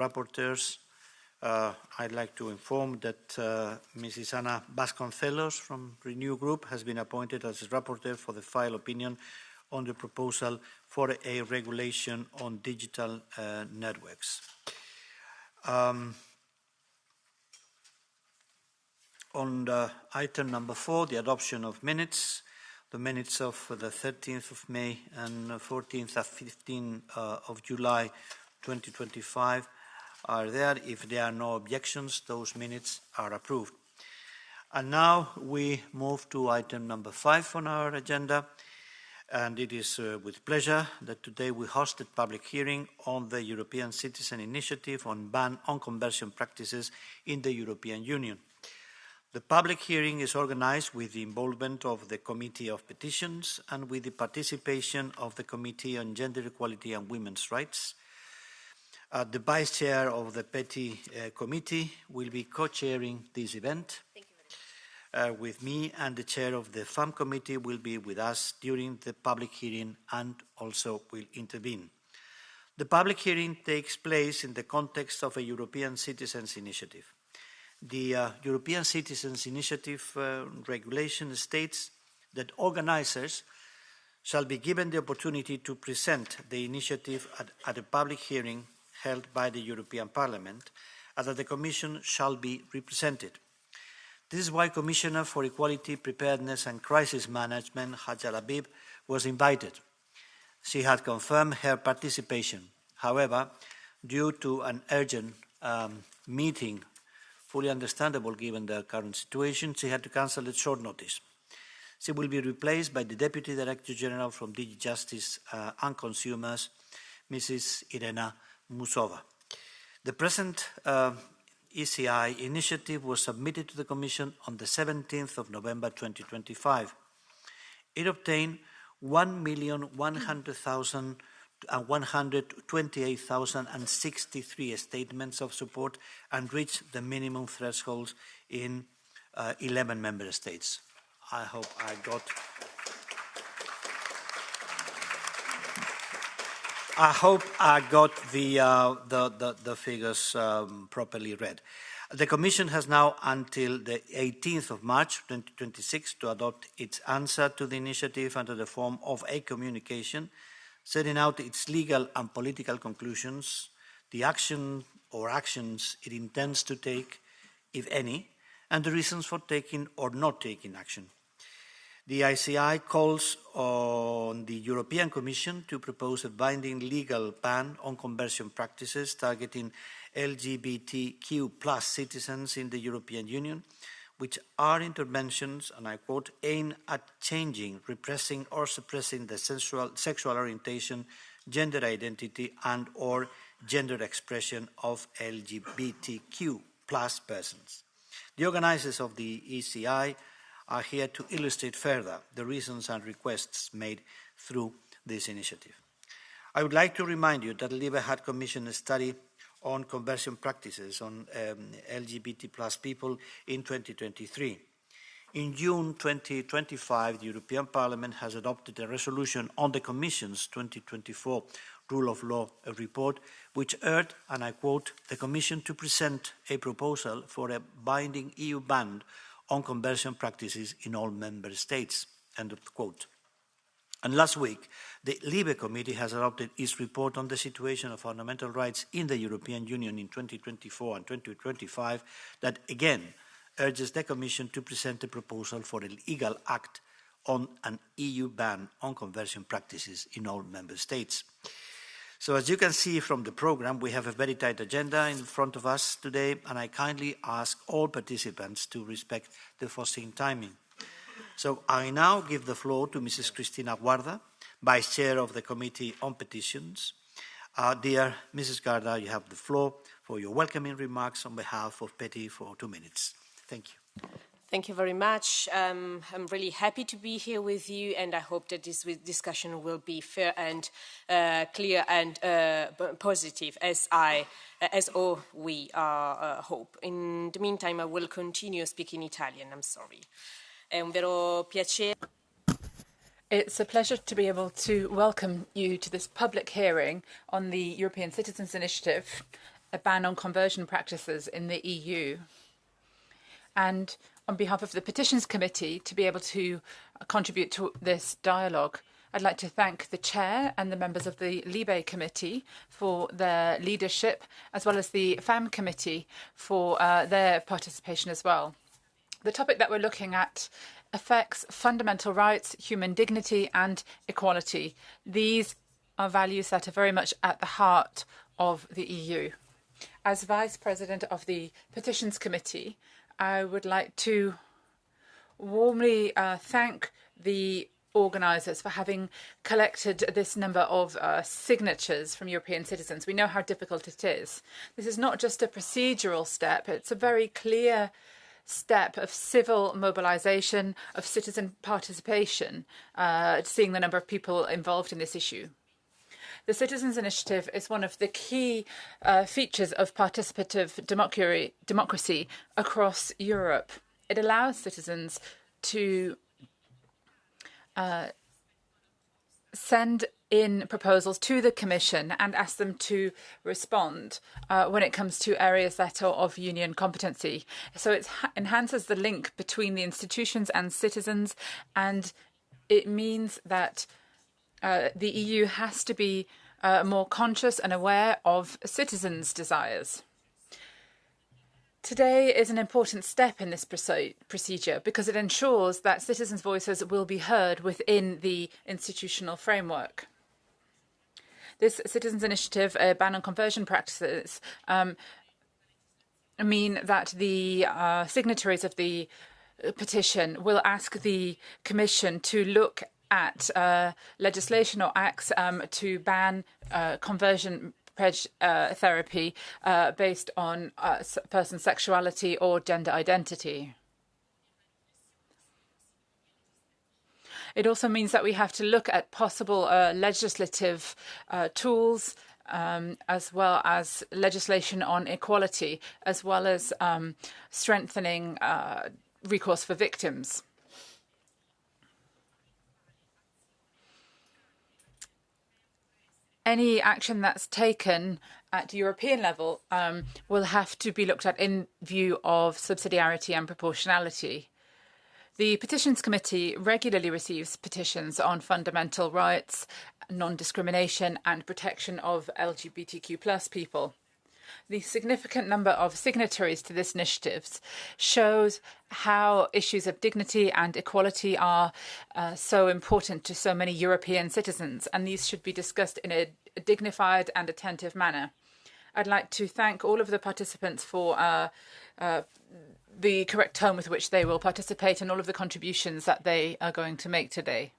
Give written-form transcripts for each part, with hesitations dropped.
rapporteurs. I'd like to inform that Mrs. Ana Vasconcelos from Renew Group has been appointed as rapporteur for the file opinion on the proposal for a regulation on digital networks. On item number 4, the adoption of minutes, the minutes of the 13th of May and 14th and 15th of July 2025 are there. If there are no objections, those minutes are approved. And now we move to item number 5 on our agenda, and it is with pleasure that today we hosted public hearing on the European Citizen Initiative on ban on conversion practices in the European Union. The public hearing is organized with the involvement of the Committee of Petitions and with the participation of the Committee on Gender Equality and Women's Rights. The Vice Chair of the Petty Committee will be co-chairing this event with me, and the Chair of the FAM Committee will be with us during the public hearing and also will intervene. The public hearing takes place in the context of a European Citizens Initiative. The European Citizens Initiative regulation states that organisers shall be given the opportunity to present the initiative at a public hearing held by the European Parliament, and that the Commission shall be represented. This is why Commissioner for Equality, Preparedness and Crisis Management, Hajar Habib, was invited. She had confirmed her participation. However, due to an urgent meeting, fully understandable given the current situation, she had to cancel at short notice. She will be replaced by the Deputy Director General from DG Justice and Consumers, Mrs. Irena Musova. The present ECI initiative was submitted to the Commission on the 17th of November 2025. It obtained 1,128,063 statements of support and reached the minimum thresholds in 11 member states. I hope I got the figures properly read. The Commission has now until the 18th of March 2026 to adopt its answer to the initiative under the form of a communication, setting out its legal and political conclusions, the action or actions it intends to take, if any, and the reasons for taking or not taking action. The ICI calls on the European Commission to propose a binding legal ban on conversion practices targeting LGBTQ plus citizens in the European Union, which are interventions, and I quote, aimed at changing, repressing or suppressing the sexual orientation, gender identity and or gender expression of LGBTQ plus persons. The organisers of the ECI are here to illustrate further the reasons and requests made through this initiative. I would like to remind you that LIBE had commissioned a study on conversion practices on LGBT plus people in 2023. In June 2025, the European Parliament has adopted a resolution on the Commission's 2024 Rule of Law report, which urged, and I quote, the Commission to present a proposal for a binding EU ban on conversion practices in all member states, end of quote. And last week, the LIBE Committee has adopted its report on the situation of fundamental rights in the European Union in 2024 and 2025 that again urges the Commission to present a proposal for a legal act on an EU ban on conversion practices in all member states. So as you can see from the program, we have a very tight agenda in front of us today, and I kindly ask all participants to respect the foreseen timing. So I now give the floor to Mrs. Cristina Guarda, Vice Chair of the Committee on Petitions. Dear Mrs. Guarda, you have the floor for your welcoming remarks on behalf of Petty for 2 minutes. Thank you. Thank you very much. I'm really happy to be here with you, and I hope that this discussion will be fair and clear and positive, as all we hope. In the meantime, I will continue speaking Italian. I'm sorry. È un vero piacere. It's a pleasure to be able to welcome you to this public hearing on the European Citizens Initiative a ban on conversion practices in the EU. And on behalf of the Petitions Committee, to be able to contribute to this dialogue, I'd like to thank the Chair and the members of the Libe Committee for their leadership, as well as the FAM Committee for their participation as well. The topic that we're looking at affects fundamental rights, human dignity and equality. These are values that are very much at the heart of the EU. As Vice President of the Petitions Committee, I would like to warmly thank the organisers for having collected this number of signatures from European citizens. We know how difficult it is. This is not just a procedural step, it's a very clear step of civil mobilisation, of citizen participation, seeing the number of people involved in this issue. The Citizens' Initiative is one of the key features of participative democracy across Europe. It allows citizens to send in proposals to the Commission and ask them to respond when it comes to areas that are of union competency. So it enhances the link between the institutions and citizens, and it means that the EU has to be more conscious and aware of citizens' desires. Today is an important step in this procedure because it ensures that citizens' voices will be heard within the institutional framework. This Citizens' Initiative, a ban on conversion practices, mean that the signatories of the petition will ask the Commission to look at legislation or acts to ban conversion therapy based on person's sexuality or gender identity. It also means that we have to look at possible legislative tools as well as legislation on equality, as well as strengthening recourse for victims. Any action that's taken at European level will have to be looked at in view of subsidiarity and proportionality. The Petitions Committee regularly receives petitions on fundamental rights, non-discrimination and protection of LGBTQ+ people. The significant number of signatories to this initiative shows how issues of dignity and equality are so important to so many European citizens, and these should be discussed in a dignified and attentive manner. I'd like to thank all of the participants for the correct tone with which they will participate and all of the contributions that they are going to make today.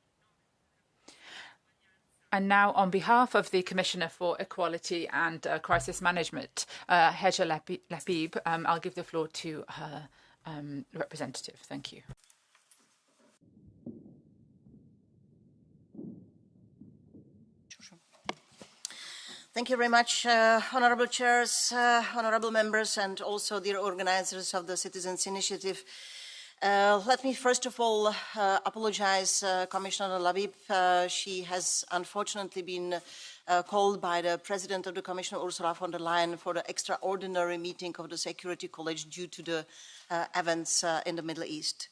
And now, on behalf of the Commissioner for Equality and Crisis Management, Hedja Lapib, I'll give the floor to her representative. Thank you. Thank you very much, honourable chairs, honourable members, and also dear organisers of the Citizens' Initiative. Let me first of all apologise, Commissioner Labib. She has unfortunately been called by the President of the Commission, Ursula von der Leyen, for the extraordinary meeting of the Security College due to the events in the Middle East.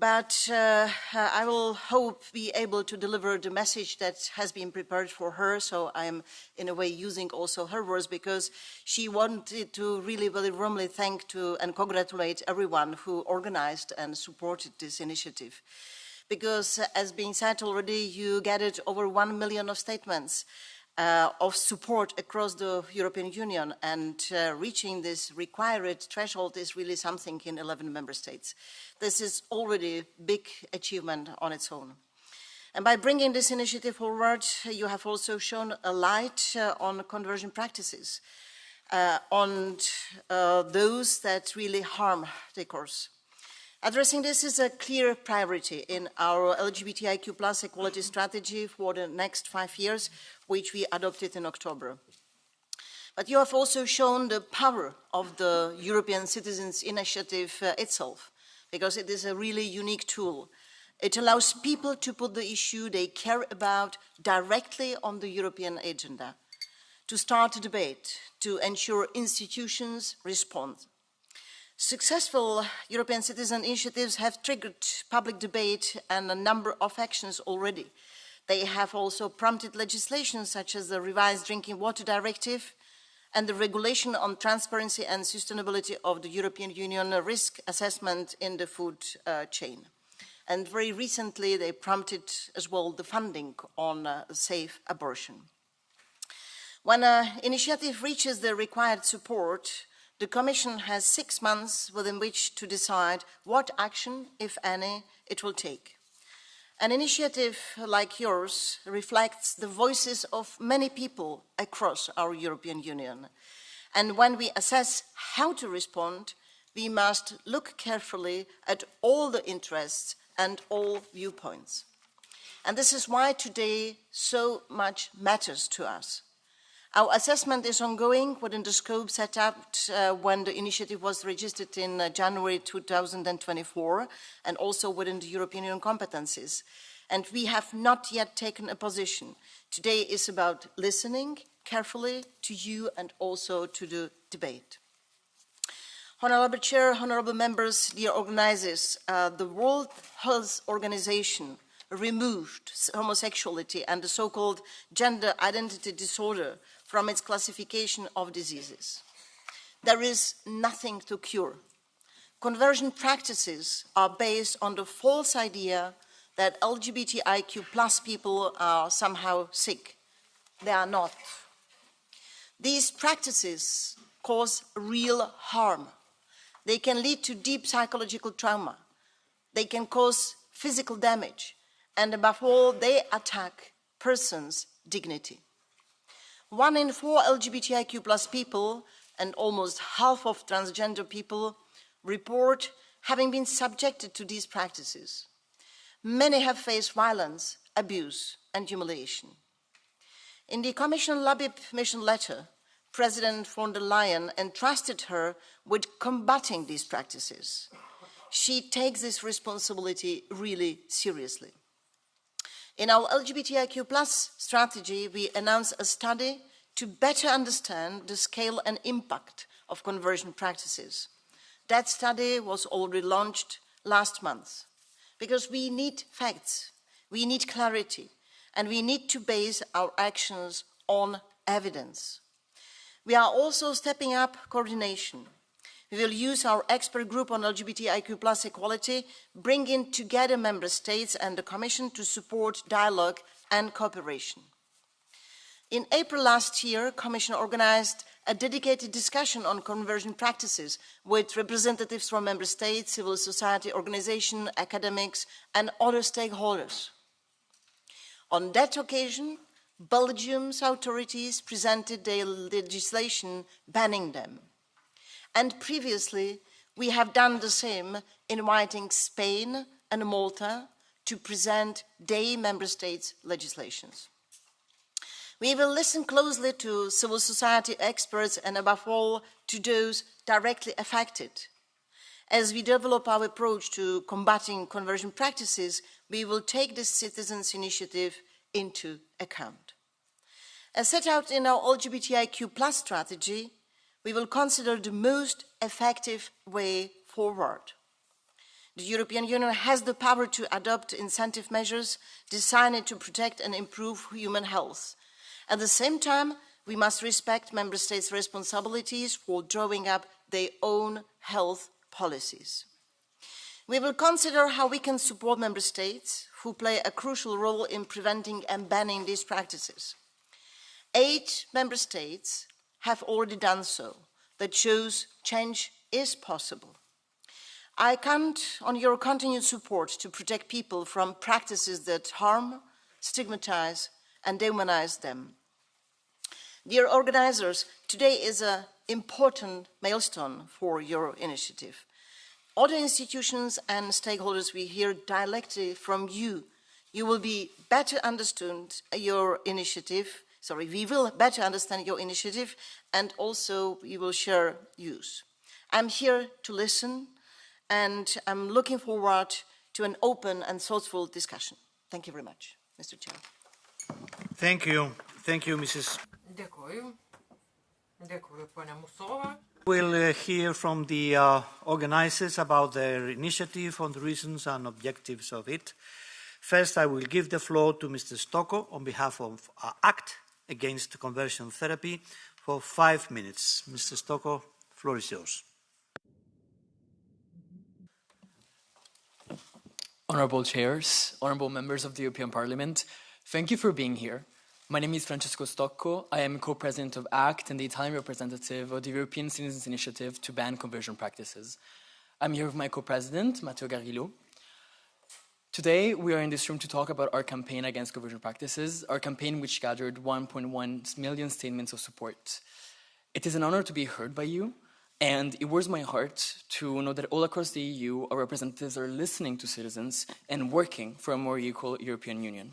But I will hope be able to deliver the message that has been prepared for her. So I'm in a way using also her words, because she wanted to really very warmly thank and congratulate everyone who organized and supported this initiative. Because as being said already, you gathered over 1 million of statements of support across the European Union, and reaching this required threshold is really something in 11 member states. This is already a big achievement on its own. And by bringing this initiative forward, you have also shown a light on conversion practices, on those that really harm the course. Addressing this is a clear priority in our LGBTIQ+ equality strategy for the next 5 years, which we adopted in October. But you have also shown the power of the European Citizens' Initiative itself, because it is a really unique tool. It allows people to put the issue they care about directly on the European agenda, to start a debate to ensure institutions respond. Successful European citizen initiatives have triggered public debate and a number of actions already. They have also prompted legislation such as the revised Drinking Water Directive and the regulation on transparency and sustainability of the European Union risk assessment in the food chain. And very recently, they prompted as well the funding on safe abortion. When an initiative reaches the required support, the Commission has 6 months within which to decide what action, if any, it will take. An initiative like yours reflects the voices of many people across our European Union. And when we assess how to respond, we must look carefully at all the interests and all viewpoints. And this is why today so much matters to us. Our assessment is ongoing within the scope set out when the initiative was registered in January 2024, and also within the European Union competencies. And we have not yet taken a position. Today is about listening carefully to you and also to the debate. Honourable Chair, honourable members, dear organisers, the World Health Organization removed homosexuality and the so-called gender identity disorder from its classification of diseases. There is nothing to cure. Conversion practices are based on the false idea that LGBTIQ plus people are somehow sick. They are not. These practices cause real harm. They can lead to deep psychological trauma. They can cause physical damage. And above all, they attack persons' dignity. 1 in 4 LGBTIQ plus people and almost half of transgender people report having been subjected to these practices. Many have faced violence, abuse, and humiliation. In the Commission Labib mission letter, President von der Leyen entrusted her with combating these practices. She takes this responsibility really seriously. In our LGBTIQ plus strategy, we announced a study to better understand the scale and impact of conversion practices. That study was already launched last month, because we need facts, we need clarity, and we need to base our actions on evidence. We are also stepping up coordination. We will use our expert group on LGBTIQ plus equality, bringing together member states and the Commission to support dialogue and cooperation. In April last year, the Commission organized a dedicated discussion on conversion practices with representatives from member states, civil society organizations, academics, and other stakeholders. On that occasion, Belgium's authorities presented their legislation banning them. And previously, we have done the same, inviting Spain and Malta to present their member states' legislations. We will listen closely to civil society experts and above all to those directly affected. As we develop our approach to combating conversion practices, we will take this citizens' initiative into account. As set out in our LGBTIQ plus strategy, we will consider the most effective way forward. The European Union has the power to adopt incentive measures designed to protect and improve human health. At the same time, we must respect member states' responsibilities for drawing up their own health policies. We will consider how we can support member states who play a crucial role in preventing and banning these practices. 8 member states have already done so. That shows change is possible. I count on your continued support to protect people from practices that harm, stigmatize, and dehumanize them. Dear organisers, today is an important milestone for your initiative. Other institutions and stakeholders will hear directly from you. You will be better understand your initiative. We will better understand your initiative, and also we will share views. I'm here to listen, and I'm looking forward to an open and thoughtful discussion. Thank you very much, Mr. Chair. Thank you. Thank you, Mrs. Dėkoju. Dėkoju, ponia Musova. We'll hear from the organizers about their initiative, on the reasons and objectives of it. First, I will give the floor to Mr. Stocco on behalf of ACT Against Conversion Therapy for 5 minutes. Mr. Stocco, floor is yours. Honorable chairs, honorable members of the European Parliament, thank you for being here. My name is Francesco Stocco. I am co-president of ACT and the Italian representative of the European Citizens Initiative to ban conversion practices. I'm here with my co-president, Matteo Garrillo. Today, we are in this room to talk about our campaign against conversion practices, our campaign which gathered 1.1 million statements of support. It is an honor to be heard by you, and it warms my heart to know that all across the EU, our representatives are listening to citizens and working for a more equal European Union.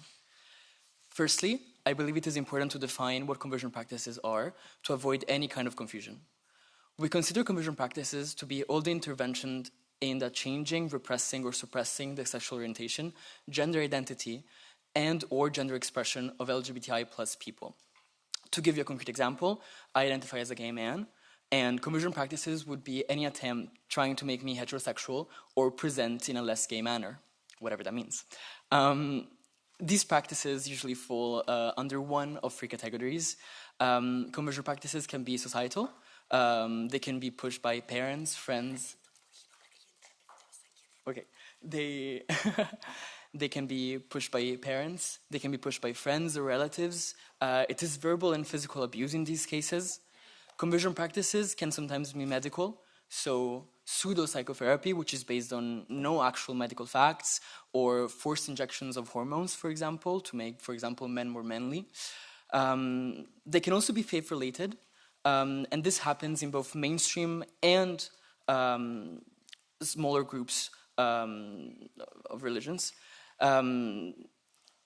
Firstly, I believe it is important to define what conversion practices are to avoid any kind of confusion. We consider conversion practices to be all the interventions aimed at changing, repressing, or suppressing the sexual orientation, gender identity, and or gender expression of LGBTI plus people. To give you a concrete example, I identify as a gay man, and conversion practices would be any attempt trying to make me heterosexual or present in a less gay manner, whatever that means. These practices usually fall under one of three categories. Conversion practices can be societal. They can be pushed by parents, friends. Okay, they can be pushed by parents. They can be pushed by friends or relatives. It is verbal and physical abuse in these cases. Conversion practices can sometimes be medical, so pseudo-psychotherapy, which is based on no actual medical facts, or forced injections of hormones, for example, to make, for example, men more manly. They can also be faith-related, and this happens in both mainstream and smaller groups of religions.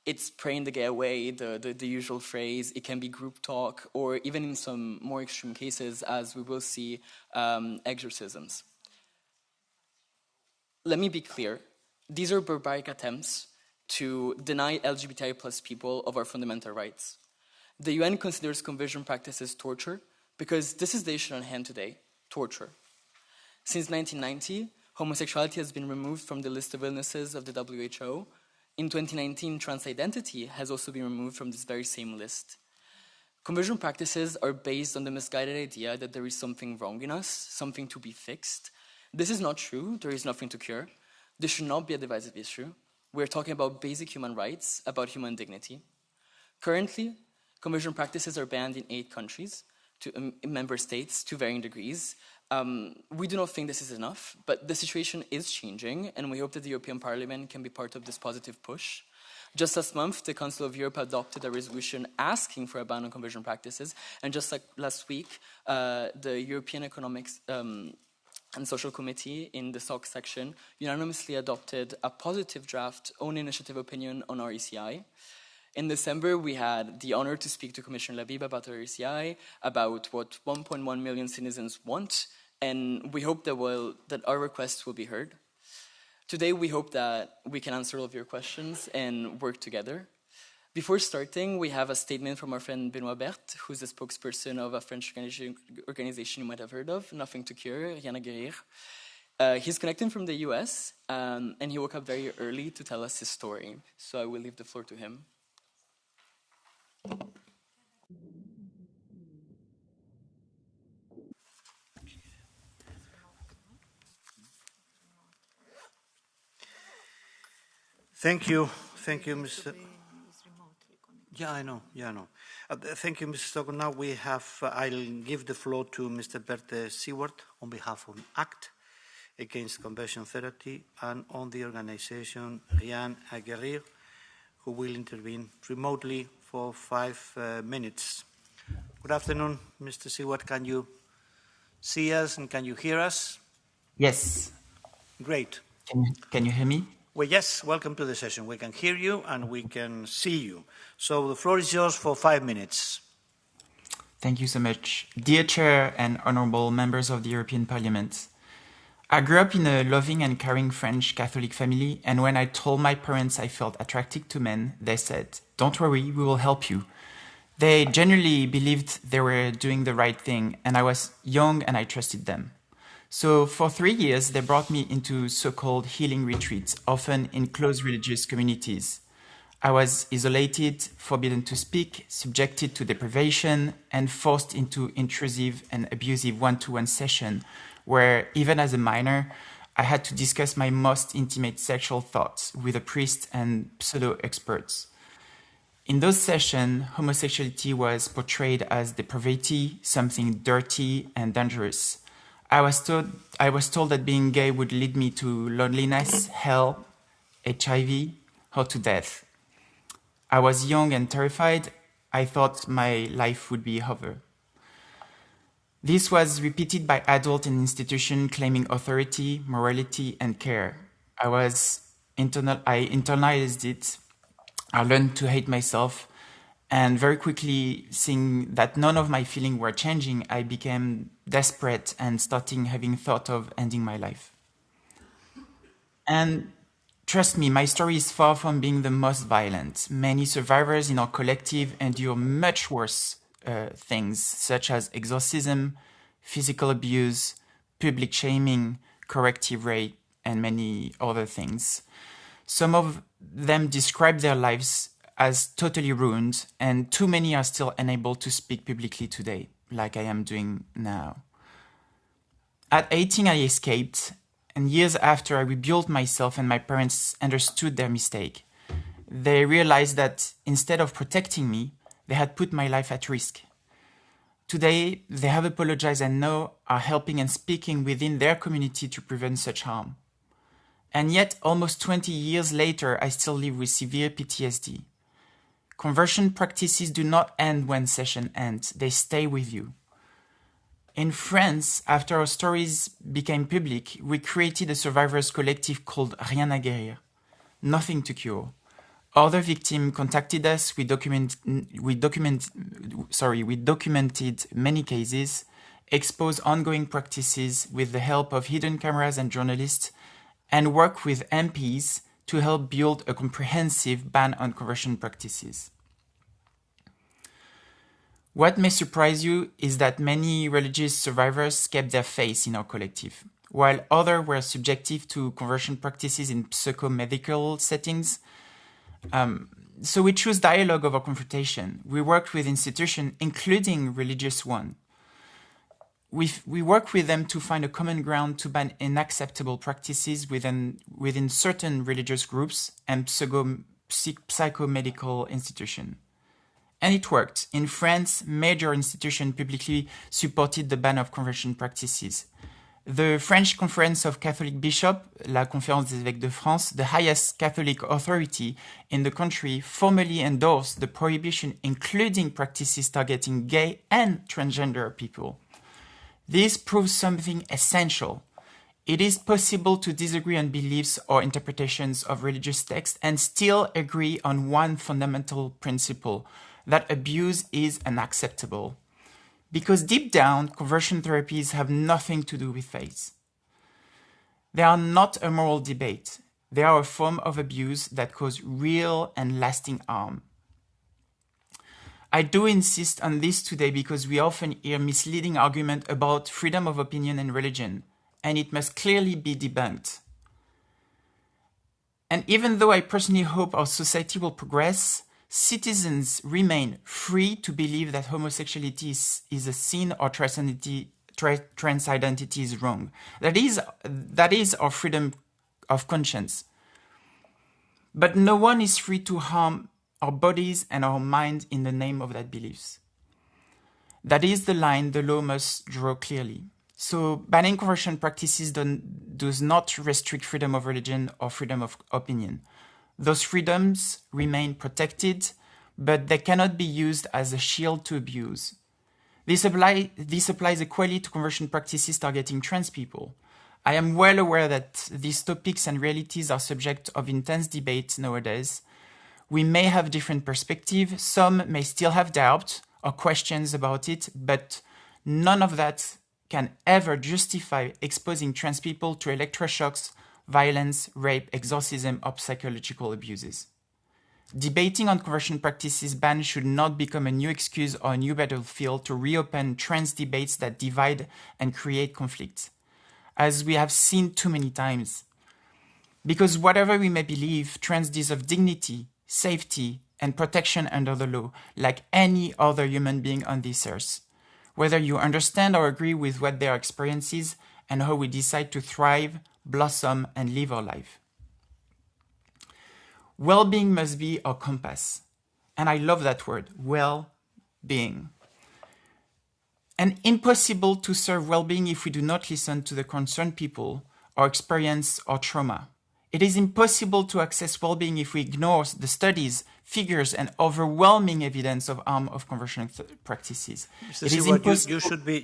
It's praying the gay away, the usual phrase. It can be group talk, or even in some more extreme cases, as we will see, exorcisms. Let me be clear. These are barbaric attempts to deny LGBTI plus people of our fundamental rights. The UN considers conversion practices torture because this is the issue on hand today, torture. Since 1990, homosexuality has been removed from the list of illnesses of the WHO. In 2019, trans identity has also been removed from this very same list. Conversion practices are based on the misguided idea that there is something wrong in us, something to be fixed. This is not true. There is nothing to cure. This should not be a divisive issue. We're talking about basic human rights, about human dignity. Currently, conversion practices are banned in 8 countries, member states, to varying degrees. We do not think this is enough, but the situation is changing, and we hope that the European Parliament can be part of this positive push. Just last month, the Council of Europe adopted a resolution asking for a ban on conversion practices, and just like last week, the European Economics and Social Committee in the SOC section unanimously adopted a positive draft own initiative opinion on our ECI. In December, we had the honor to speak to Commissioner Labib about our ECI, about what 1.1 million citizens want, and we hope that our requests will be heard. Today, we hope that we can answer all of your questions and work together. Before starting, we have a statement from our friend Benoît Berthe, who's the spokesperson of a French organization you might have heard of, Nothing to Cure, Rien à Guérir. He's connecting from the US, and he woke up very early to tell us his story. So I will leave the floor to him. Thank you, Mr. Yeah, I know. Thank you, Mr. Stocco. Now we have, I'll give the floor to Mr. Berthe Seward on behalf of ACT Against Conversion Therapy and on the organization Rien à Guérir, who will intervene remotely for 5 minutes. Good afternoon, Mr. Seward. Can you see us and can you hear us? Yes. Great. Can you hear me? Well, yes, welcome to the session. We can hear you and we can see you. So the floor is yours for 5 minutes. Thank you so much. Dear Chair and honorable members of the European Parliament, I grew up in a loving and caring French Catholic family, and when I told my parents I felt attracted to men, they said, "Don't worry, we will help you." They genuinely believed they were doing the right thing, and I was young and I trusted them. So for 3 years, they brought me into so-called healing retreats, often in close religious communities. I was isolated, forbidden to speak, subjected to deprivation, and forced into intrusive and abusive one-to-one session, where even as a minor, I had to discuss my most intimate sexual thoughts with a priest and pseudo-experts. In those sessions, homosexuality was portrayed as depravity, something dirty and dangerous. I was told that being gay would lead me to loneliness, hell, HIV, or to death. I was young and terrified. I thought my life would be over. This was repeated by adults in institutions claiming authority, morality, and care. I internalized it. I learned to hate myself, and very quickly, seeing that none of my feelings were changing, I became desperate and starting having thought of ending my life. And trust me, my story is far from being the most violent. Many survivors in our collective endure much worse things, such as exorcism, physical abuse, public shaming, corrective rape, and many other things. Some of them describe their lives as totally ruined, and too many are still unable to speak publicly today, like I am doing now. At 18, I escaped, and years after, I rebuilt myself and my parents understood their mistake. They realized that instead of protecting me, they had put my life at risk. Today, they have apologized and now are helping and speaking within their community to prevent such harm. And yet, almost 20 years later, I still live with severe PTSD. Conversion practices do not end when session ends, they stay with you. In France, after our stories became public, we created a survivors collective called Rien à guérir, nothing to cure. Other victims contacted us, we documented many cases, exposed ongoing practices with the help of hidden cameras and journalists, and work with MPs to help build a comprehensive ban on conversion practices. What may surprise you is that many religious survivors kept their faith in our collective, while others were subjective to conversion practices in psychomedical settings. So we choose dialogue over confrontation. We worked with institutions, including religious ones. We work with them to find a common ground to ban unacceptable practices within certain religious groups and psychomedical institutions. And it worked. In France, major institutions publicly supported the ban of conversion practices. The French Conference of Catholic Bishops, La Conférence des Évêques de France, the highest Catholic authority in the country, formally endorsed the prohibition, including practices targeting gay and transgender people. This proves something essential. It is possible to disagree on beliefs or interpretations of religious texts and still agree on one fundamental principle, that abuse is unacceptable. Because deep down, conversion therapies have nothing to do with faith. They are not a moral debate. They are a form of abuse that cause real and lasting harm. I do insist on this today because we often hear misleading arguments about freedom of opinion and religion, and it must clearly be debunked. And even though I personally hope our society will progress, citizens remain free to believe that homosexuality is a sin or trans identity is wrong. That is our freedom of conscience. But no one is free to harm our bodies and our minds in the name of that beliefs. That is the line the law must draw clearly. So banning conversion practices does not restrict freedom of religion or freedom of opinion. Those freedoms remain protected, but they cannot be used as a shield to abuse. This applies equally to conversion practices targeting trans people. I am well aware that these topics and realities are subject of intense debate nowadays. We may have different perspectives, some may still have doubts or questions about it, but none of that can ever justify exposing trans people to electroshocks, violence, rape, exorcism, or psychological abuses. Debating on conversion practices ban should not become a new excuse or a new battlefield to reopen trans debates that divide and create conflict, as we have seen too many times. Because whatever we may believe, trans deserve dignity, safety, and protection under the law, like any other human being on this earth. Whether you understand or agree with what their experience is and how we decide to thrive, blossom, and live our life. Well-being must be our compass. And I love that word, well-being. And impossible to serve well-being if we do not listen to the concerned people, or experience, or trauma. It is impossible to access well-being if we ignore the studies, figures, and overwhelming evidence of harm of conversion practices. Mr. Seward,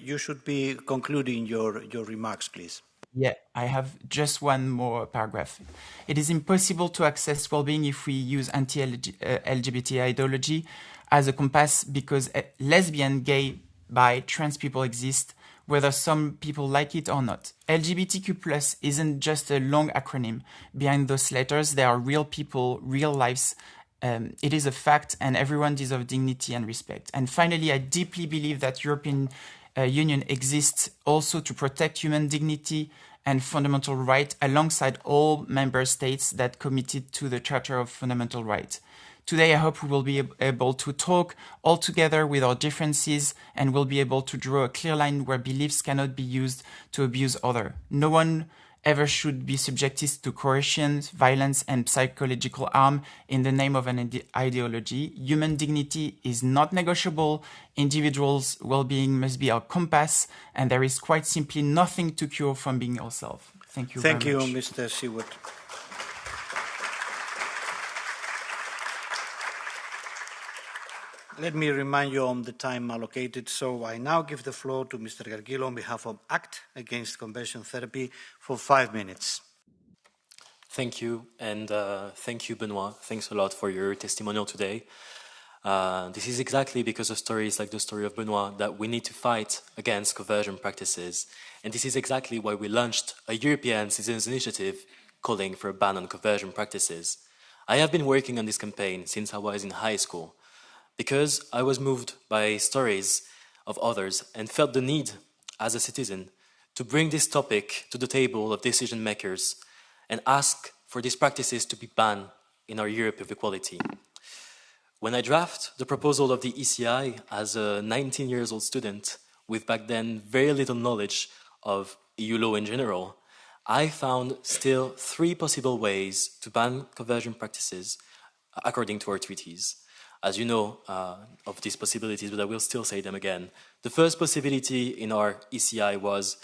you should be concluding your remarks, please. Yeah, I have just one more paragraph. It is impossible to access well-being if we use anti-LGBT ideology as a compass because lesbian, gay, bi, trans people exist, whether some people like it or not. LGBTQ+ isn't just a long acronym. Behind those letters, there are real people, real lives. It is a fact, and everyone deserves dignity and respect. And finally, I deeply believe that European Union exists also to protect human dignity and fundamental rights alongside all member states that committed to the Charter of Fundamental Rights. Today, I hope we will be able to talk all together with our differences and will be able to draw a clear line where beliefs cannot be used to abuse others. No one ever should be subjected to coercion, violence, and psychological harm in the name of an ideology. Human dignity is not negotiable. Individuals' well-being must be our compass, and there is quite simply nothing to cure from being yourself. Thank you very much. Thank you, Mr. Seward. Let me remind you on the time allocated. So I now give the floor to Mr. Gargilo on behalf of ACT Against Conversion Therapy for 5 minutes. Thank you, and thank you, Benoit. Thanks a lot for your testimonial today. This is exactly because of stories like the story of Benoit that we need to fight against conversion practices. And this is exactly why we launched a European Citizens Initiative calling for a ban on conversion practices. I have been working on this campaign since I was in high school, because I was moved by stories of others and felt the need, as a citizen, to bring this topic to the table of decision makers and ask for these practices to be banned in our Europe of equality. When I drafted the proposal of the ECI as a 19-year-old student with back then very little knowledge of EU law in general, I found still 3 possible ways to ban conversion practices according to our treaties. As you know of these possibilities, but I will still say them again. The first possibility in our ECI was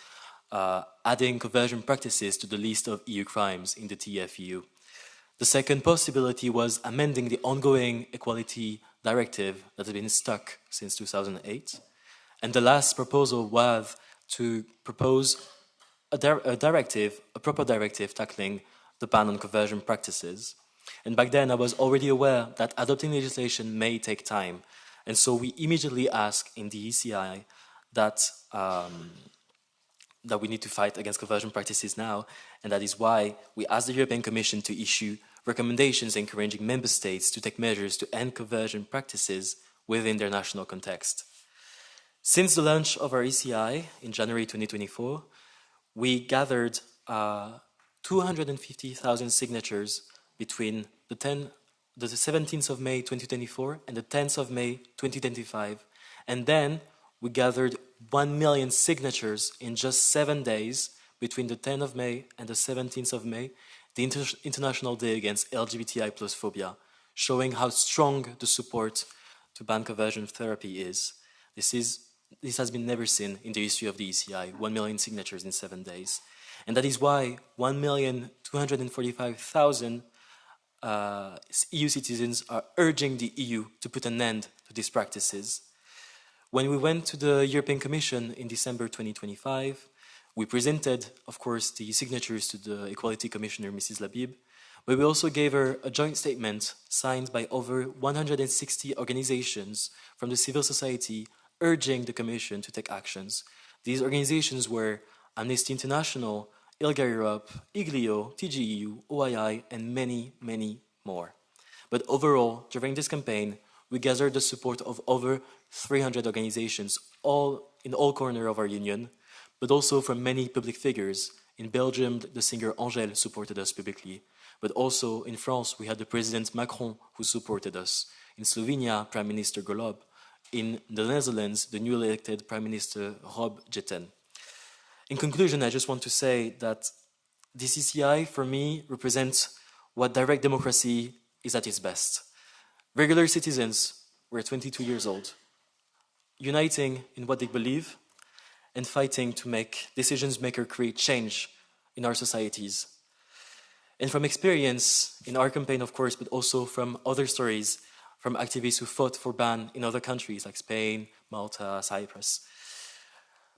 adding conversion practices to the list of EU crimes in the TFEU. The second possibility was amending the ongoing equality directive that has been stuck since 2008. And the last proposal was to propose a proper directive tackling the ban on conversion practices. And back then, I was already aware that adopting legislation may take time. And so we immediately asked in the ECI that we need to fight against conversion practices now. And that is why we asked the European Commission to issue recommendations encouraging member states to take measures to end conversion practices within their national context. Since the launch of our ECI in January 2024, we gathered 250,000 signatures between the 17th of May 2024 and the 10th of May 2025. And then we gathered 1 million signatures in just 7 days between the 10th of May and the 17th of May, the International Day Against LGBTI+ Phobia, showing how strong the support to ban conversion therapy is. This has been never seen in the history of the ECI, 1 million signatures in 7 days. And that is why 1,245,000 EU citizens are urging the EU to put an end to these practices. When we went to the European Commission in December 2025, we presented, of course, the signatures to the Equality Commissioner, Mrs. Labib, but we also gave her a joint statement signed by over 160 organizations from the civil society urging the Commission to take actions. These organizations were Amnesty International, ILGA Europe, IGLIO, TGEU, OII, and many, many more. But overall, during this campaign, we gathered the support of over 300 organizations, all in all corners of our union, but also from many public figures. In Belgium, the singer Angèle supported us publicly, but also in France, we had the President Macron who supported us. In Slovenia, Prime Minister Golob. In the Netherlands, the newly elected Prime Minister Rob Jetten. In conclusion, I just want to say that DCCI, for me, represents what direct democracy is at its best. Regular citizens, we're 22 years old, uniting in what they believe and fighting to make decisions maker create change in our societies. And from experience in our campaign, of course, but also from other stories from activists who fought for ban in other countries like Spain, Malta, Cyprus.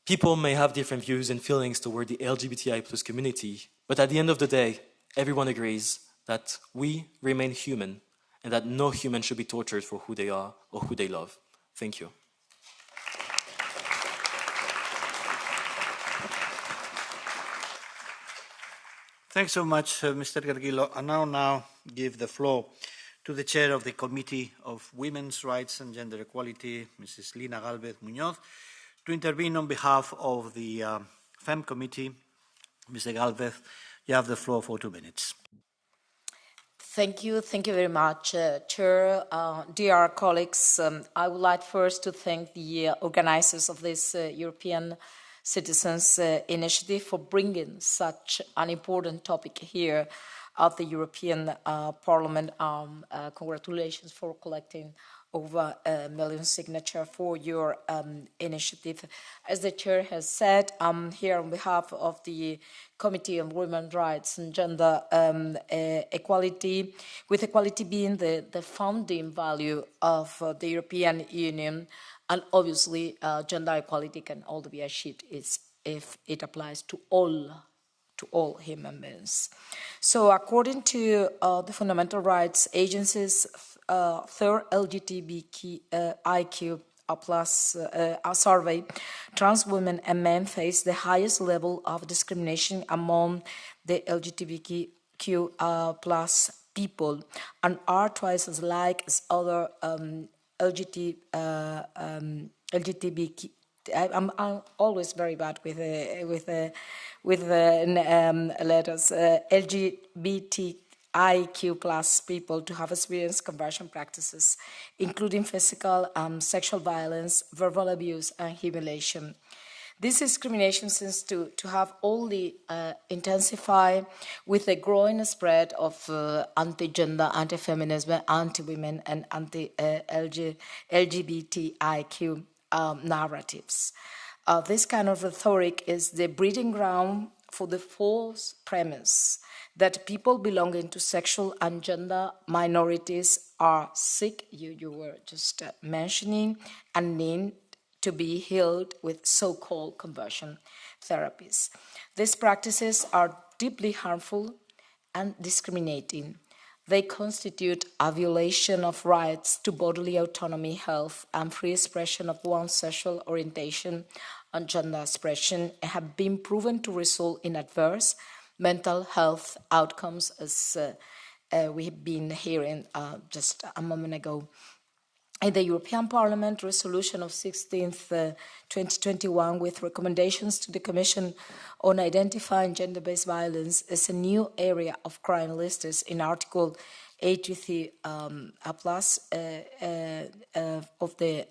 People may have different views and feelings toward the LGBTI+ community, but at the end of the day, everyone agrees that we remain human and that no human should be tortured for who they are or who they love. Thank you. Thanks so much, Mr. Gargilo. I now give the floor to the chair of the Committee of Women's Rights and Gender Equality, Mrs. Lina Galvez Muñoz, to intervene on behalf of the FEM Committee. Mr. Galvez, you have the floor for 2 minutes. Thank you very much, Chair. Dear colleagues, I would like first to thank the organizers of this European Citizens Initiative for bringing such an important topic here at the European Parliament. Congratulations for collecting over 1 million signatures for your initiative. As the Chair has said, I'm here on behalf of the Committee on Women's Rights and Gender Equality, with equality being the founding value of the European Union, and obviously gender equality can only be achieved if it applies to all human beings. So according to the Fundamental Rights Agency's third LGBTIQ plus survey, trans women and men face the highest level of discrimination among the LGBTQ plus people and are twice as like as other LGBTQ. I'm always very bad with the letters. LGBTIQ plus people to have experienced conversion practices, including physical, sexual violence, verbal abuse, and humiliation. This discrimination seems to have only intensified with the growing spread of anti-gender, anti-feminism, anti-women, and anti-LGBTIQ narratives. This kind of rhetoric is the breeding ground for the false premise that people belonging to sexual and gender minorities are sick, you were just mentioning, and need to be healed with so-called conversion therapies. These practices are deeply harmful and discriminating. They constitute a violation of rights to bodily autonomy, health, and free expression of one's sexual orientation and gender expression, and have been proven to result in adverse mental health outcomes, as we have been hearing just a moment ago. In the European Parliament resolution of 16th 2021 with recommendations to the Commission on identifying gender-based violence as a new area of crime listed in Article 83 plus of the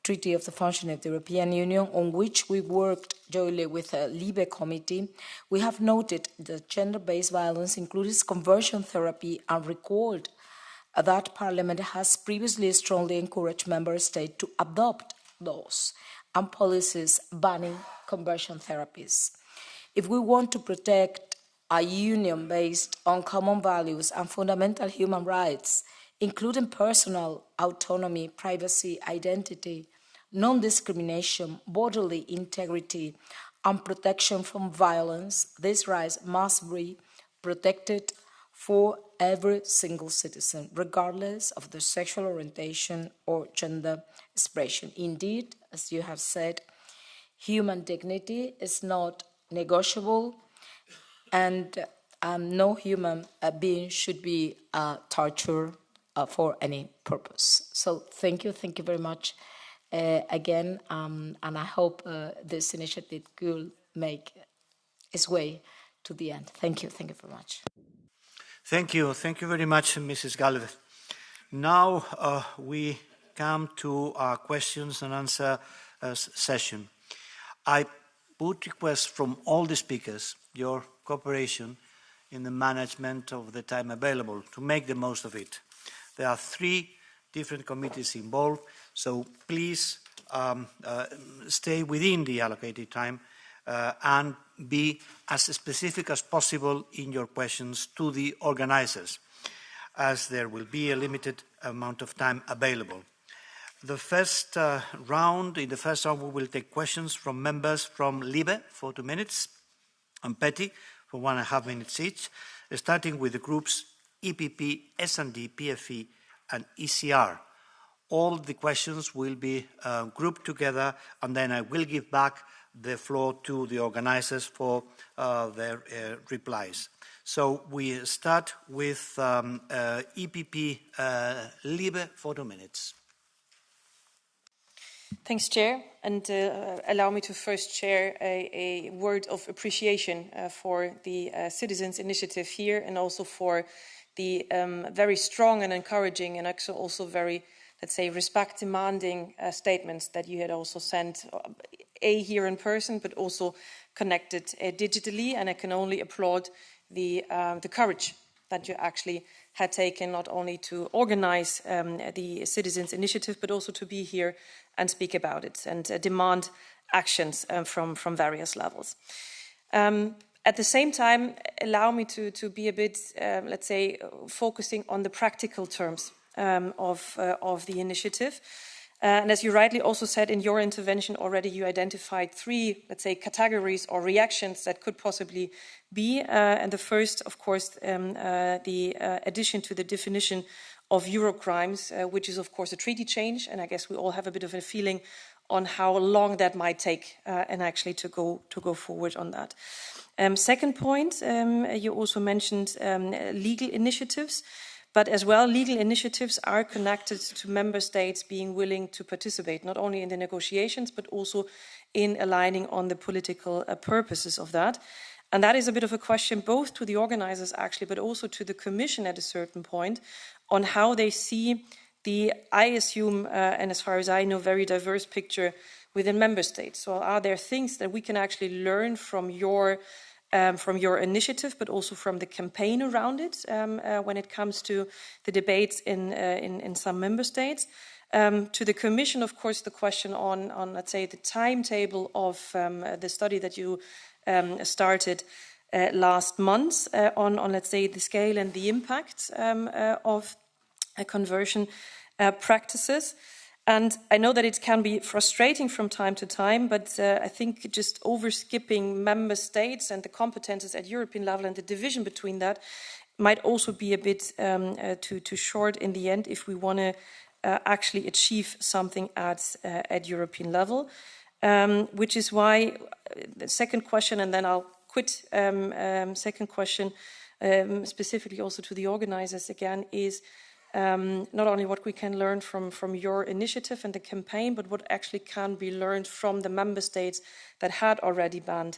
Treaty of the Functioning of the European Union, on which we worked jointly with the LIBE Committee, we have noted that gender-based violence includes conversion therapy and recalled that Parliament has previously strongly encouraged Member States to adopt laws and policies banning conversion therapies. If we want to protect a union based on common values and fundamental human rights, including personal autonomy, privacy, identity, non-discrimination, bodily integrity, and protection from violence, these rights must be protected for every single citizen, regardless of their sexual orientation or gender expression. Indeed, as you have said, human dignity is not negotiable, and no human being should be tortured for any purpose. So thank you very much again, and I hope this initiative will make its way to the end. Thank you very much. Thank you very much, Mrs. Galvez. Now we come to our questions and answer session. I would request from all the speakers your cooperation in the management of the time available to make the most of it. There are 3 different committees involved, so please stay within the allocated time and be as specific as possible in your questions to the organisers, as there will be a limited amount of time available. In the first round, we will take questions from members from LIBE for 2 minutes and PETI for 1.5 minutes each, starting with the groups EPP, S&D, PFE and ECR. All the questions will be grouped together, and then I will give back the floor to the organisers for their replies. So we start with EPP LIBE for 2 minutes. Thanks, Chair, and allow me to first share a word of appreciation for the Citizens' Initiative here, and also for the very strong and encouraging, and also very, let's say, respect-demanding statements that you had also sent, here in person, but also connected digitally. And I can only applaud the courage that you actually had taken, not only to organize the Citizens' Initiative, but also to be here and speak about it and demand actions from various levels. At the same time, allow me to be a bit, let's say, focusing on the practical terms of the initiative. And as you rightly also said in your intervention already, you identified 3, let's say, categories or reactions that could possibly be. And the first, of course, the addition to the definition of Eurocrimes, which is, of course, a treaty change. And I guess we all have a bit of a feeling on how long that might take and actually to go forward on that. Second point, you also mentioned legal initiatives. But as well, legal initiatives are connected to member states being willing to participate, not only in the negotiations, but also in aligning on the political purposes of that. And that is a bit of a question both to the organisers, actually, but also to the Commission at a certain point, on how they see the, I assume, and as far as I know, very diverse picture within member states. So are there things that we can actually learn from your initiative, but also from the campaign around it when it comes to the debates in some member states? To the Commission, of course, the question on let's say, the timetable of the study that you started last month on, let's say, the scale and the impact of conversion practices. And I know that it can be frustrating from time to time, but I think just overskipping member states and the competences at European level and the division between that might also be a bit too short in the end if we want to actually achieve something at European level. Which is why the second question, and then I'll quit, second question, specifically also to the organisers again, is not only what we can learn from your initiative and the campaign, but what actually can be learned from the member states that had already banned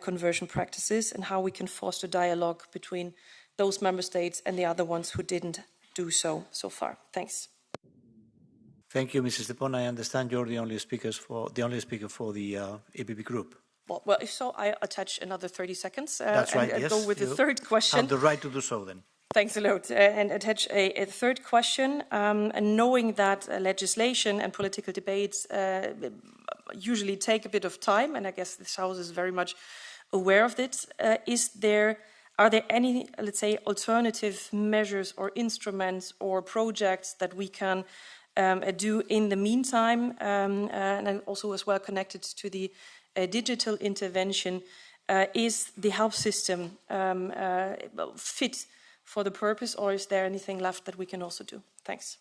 conversion practices, and how we can foster dialogue between those member states and the other ones who didn't do so far. Thanks. Thank you, Mrs. Depon. I understand you're the only speaker for the EPP group. Well, if so, I attach another 30 seconds. That's right, and yes. Go with the third question. Have the right to do so then. Thanks a lot. And attach a third question. And knowing that legislation and political debates usually take a bit of time, and I guess this House is very much aware of it, are there any, let's say, alternative measures or instruments or projects that we can do in the meantime, and also as well connected to the digital intervention? Is the health system fit for the purpose, or is there anything left that we can also do? Thanks.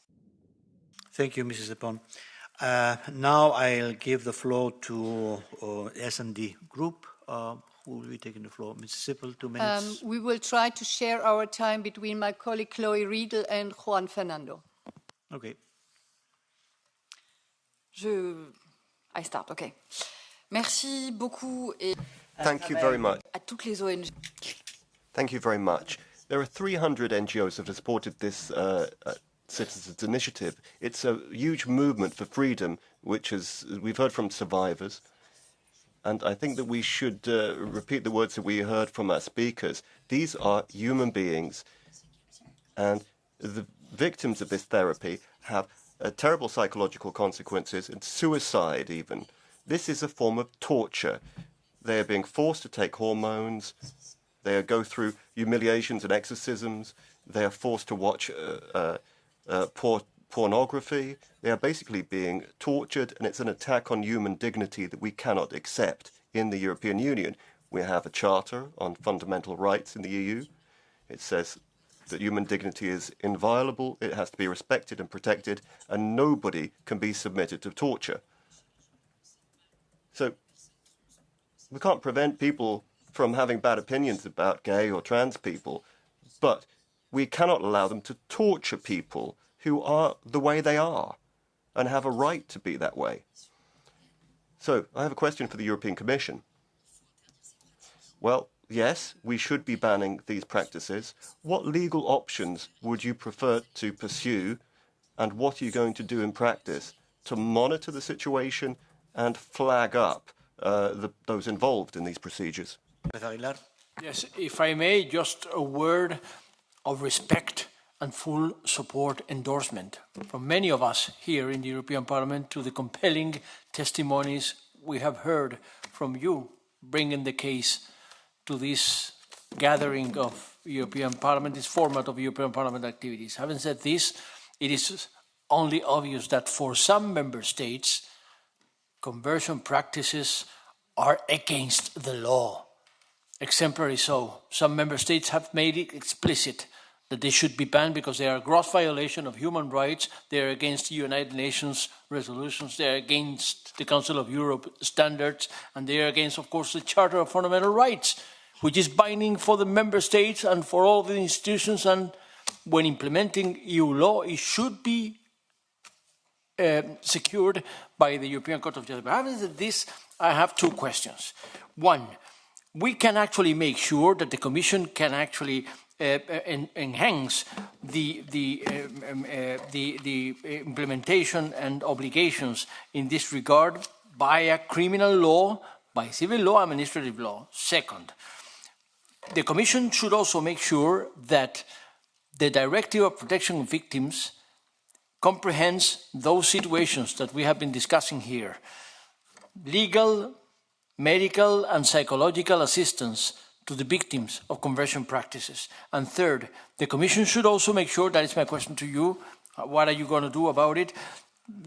Thank you, Mrs. Depon. Now I'll give the floor to S&D Group. who will be taking the floor? Ms. Sippel, 2 minutes. We will try to share our time between my colleague Chloe Riedel and Juan Fernando. Okay. I start, okay. Merci beaucoup et Thank you very much. à toutes les ONG. Thank you very much. There are 300 NGOs that have supported this citizens' initiative. It's a huge movement for freedom, which is, we've heard from survivors. And I think that we should repeat the words that we heard from our speakers. These are human beings. And the victims of this therapy have terrible psychological consequences and suicide even. This is a form of torture. They are being forced to take hormones. They go through humiliations and exorcisms. They are forced to watch pornography. They are basically being tortured, and it's an attack on human dignity that we cannot accept in the European Union. We have a charter on fundamental rights in the EU. It says that human dignity is inviolable, it has to be respected and protected, and nobody can be submitted to torture. So we can't prevent people from having bad opinions about gay or trans people, but we cannot allow them to torture people who are the way they are and have a right to be that way. So I have a question for the European Commission. Well, yes, we should be banning these practices. What legal options would you prefer to pursue, and what are you going to do in practice to monitor the situation and flag up those involved in these procedures? Yes, if I may, just a word of respect and full support endorsement from many of us here in the European Parliament to the compelling testimonies we have heard from you, bringing the case to this gathering of European Parliament, this format of European Parliament activities. Having said this, it is only obvious that for some member states, conversion practices are against the law. Exemplary so. Some member states have made it explicit that they should be banned because they are a gross violation of human rights, they are against the United Nations resolutions, they are against the Council of Europe standards, and they are against, of course, the Charter of Fundamental Rights, which is binding for the member states and for all the institutions, and when implementing EU law, it should be secured by the European Court of Justice. But having said this, I have two questions. One, we can actually make sure that the Commission can actually enhance the implementation and obligations in this regard by a criminal law, by civil law, administrative law. Second, the Commission should also make sure that the Directive of Protection of Victims comprehends those situations that we have been discussing here. Legal, medical and psychological assistance to the victims of conversion practices. And third, the Commission should also make sure, that is my question to you, what are you going to do about it?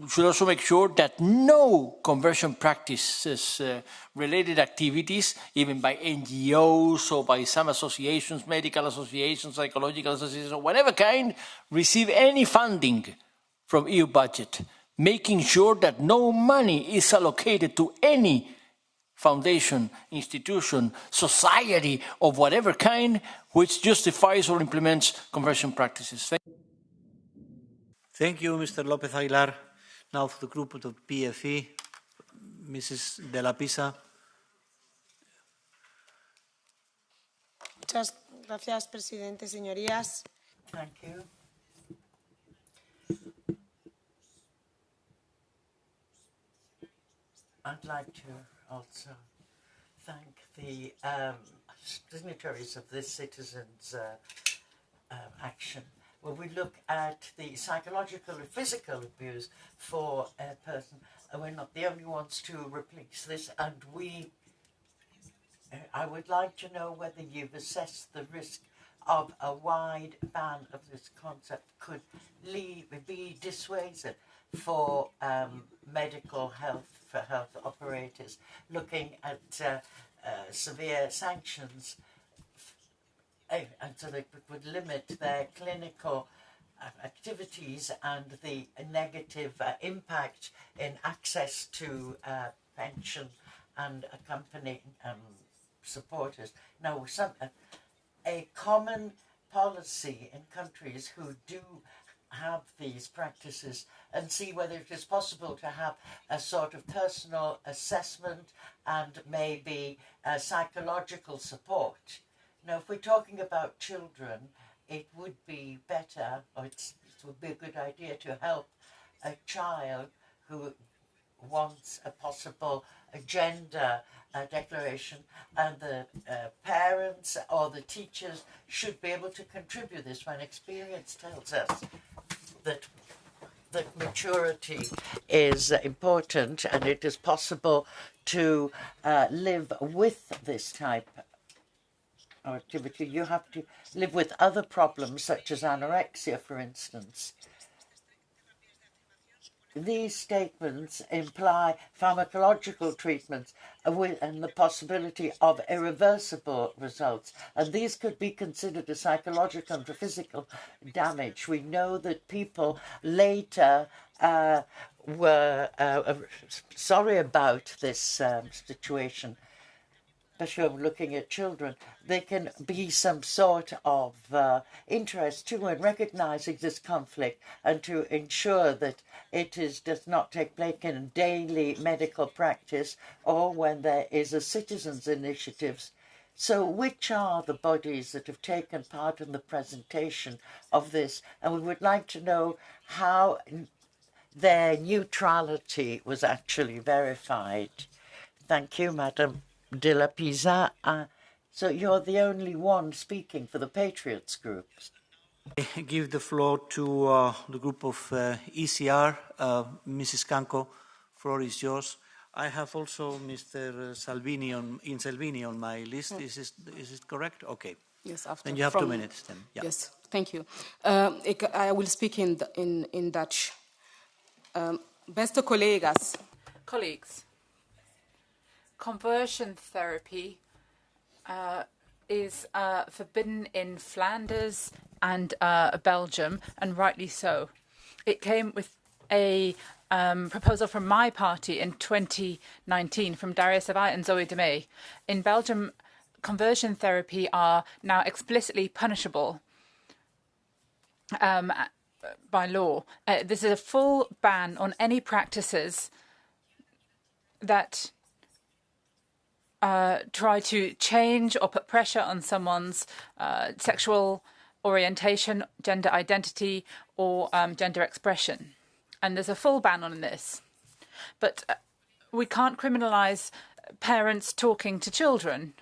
Should also make sure that no conversion practices related activities, even by NGOs or by some associations, medical associations, psychological associations, of whatever kind, receive any funding from EU budget, making sure that no money is allocated to any foundation, institution, society of whatever kind which justifies or implements conversion practices. Thank you, Mr. López Aguilar. Now for the group of the PFE, Mrs. De La Pisa. Muchas gracias, presidente, señorías. Thank you. I'd like to also thank the signatories of this citizens' action. When we look at the psychological or physical abuse for a person, we're not the only ones to replace this, and I would like to know whether you've assessed the risk of a wide ban of this concept could be dissuasive for medical health, for health operators, looking at severe sanctions, and so they would limit their clinical activities and the negative impact in access to pension and accompanying supporters. Now, a common policy in countries who do have these practices, and see whether it is possible to have a sort of personal assessment and maybe psychological support. Now, if we're talking about children, it would be better, or it would be a good idea to help a child who wants a possible gender declaration, and the parents or the teachers should be able to contribute this when experience tells us that maturity is important, and it is possible to live with this type of activity. You have to live with other problems such as anorexia, for instance. These statements imply pharmacological treatments and the possibility of irreversible results, and these could be considered a psychological and physical damage. We know that people later were sorry about this situation, especially when looking at children. There can be some sort of interest too in recognizing this conflict and to ensure that does not take place in daily medical practice or when there is a citizens' initiatives. So which are the bodies that have taken part in the presentation of this? And we would like to know how their neutrality was actually verified. Thank you, Madam de la Pisa. So you're the only one speaking for the Patriots groups. I give the floor to the group of ECR. Mrs. Kanko, floor is yours. I have also Mr. Salvini on my list. Is it correct? Okay. Yes, after. Then you have 2 minutes. Then. Yeah. Yes, thank you. I will speak in Dutch. Beste collega's. Colleagues, conversion therapy is forbidden in Flanders and Belgium, and rightly so. It came with a proposal from my party in 2019 from Darius Savai and Zoe de May. In Belgium, conversion therapy are now explicitly punishable by law. This is a full ban on any practices that try to change or put pressure on someone's sexual orientation, gender identity, or gender expression. And there's a full ban on this. But we can't criminalize parents talking to children.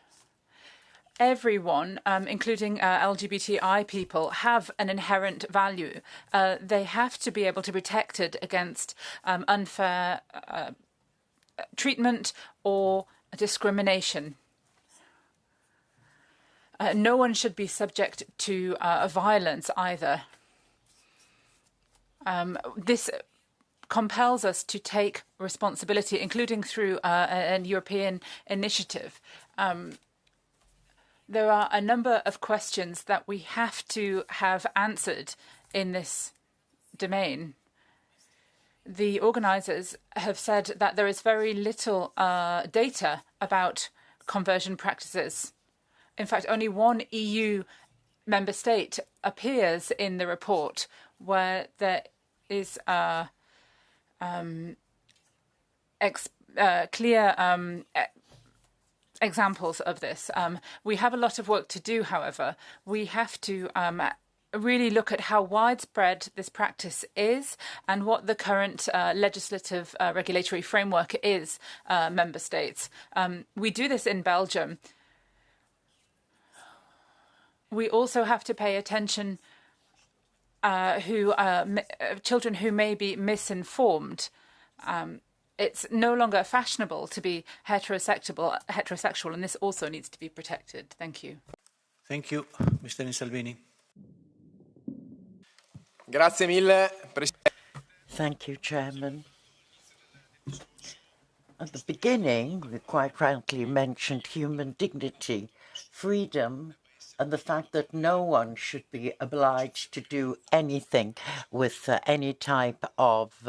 Everyone, including LGBTI people, have an inherent value. They have to be able to be protected against unfair treatment or discrimination. No one should be subject to violence either. This compels us to take responsibility, including through a European initiative. There are a number of questions that we have to have answered in this domain. The organisers have said that there is very little data about conversion practices. In fact, only one EU member state appears in the report where there is clear examples of this. We have a lot of work to do, however. We have to really look at how widespread this practice is and what the current legislative regulatory framework is, member states. We do this in Belgium. We also have to pay attention children who may be misinformed. It's no longer fashionable to be heterosexual, and this also needs to be protected. Thank you. Thank you, Mr. Salvini. Grazie mille. Thank you, Chairman. At the beginning, we quite rightly mentioned human dignity, freedom, and the fact that no one should be obliged to do anything with any type of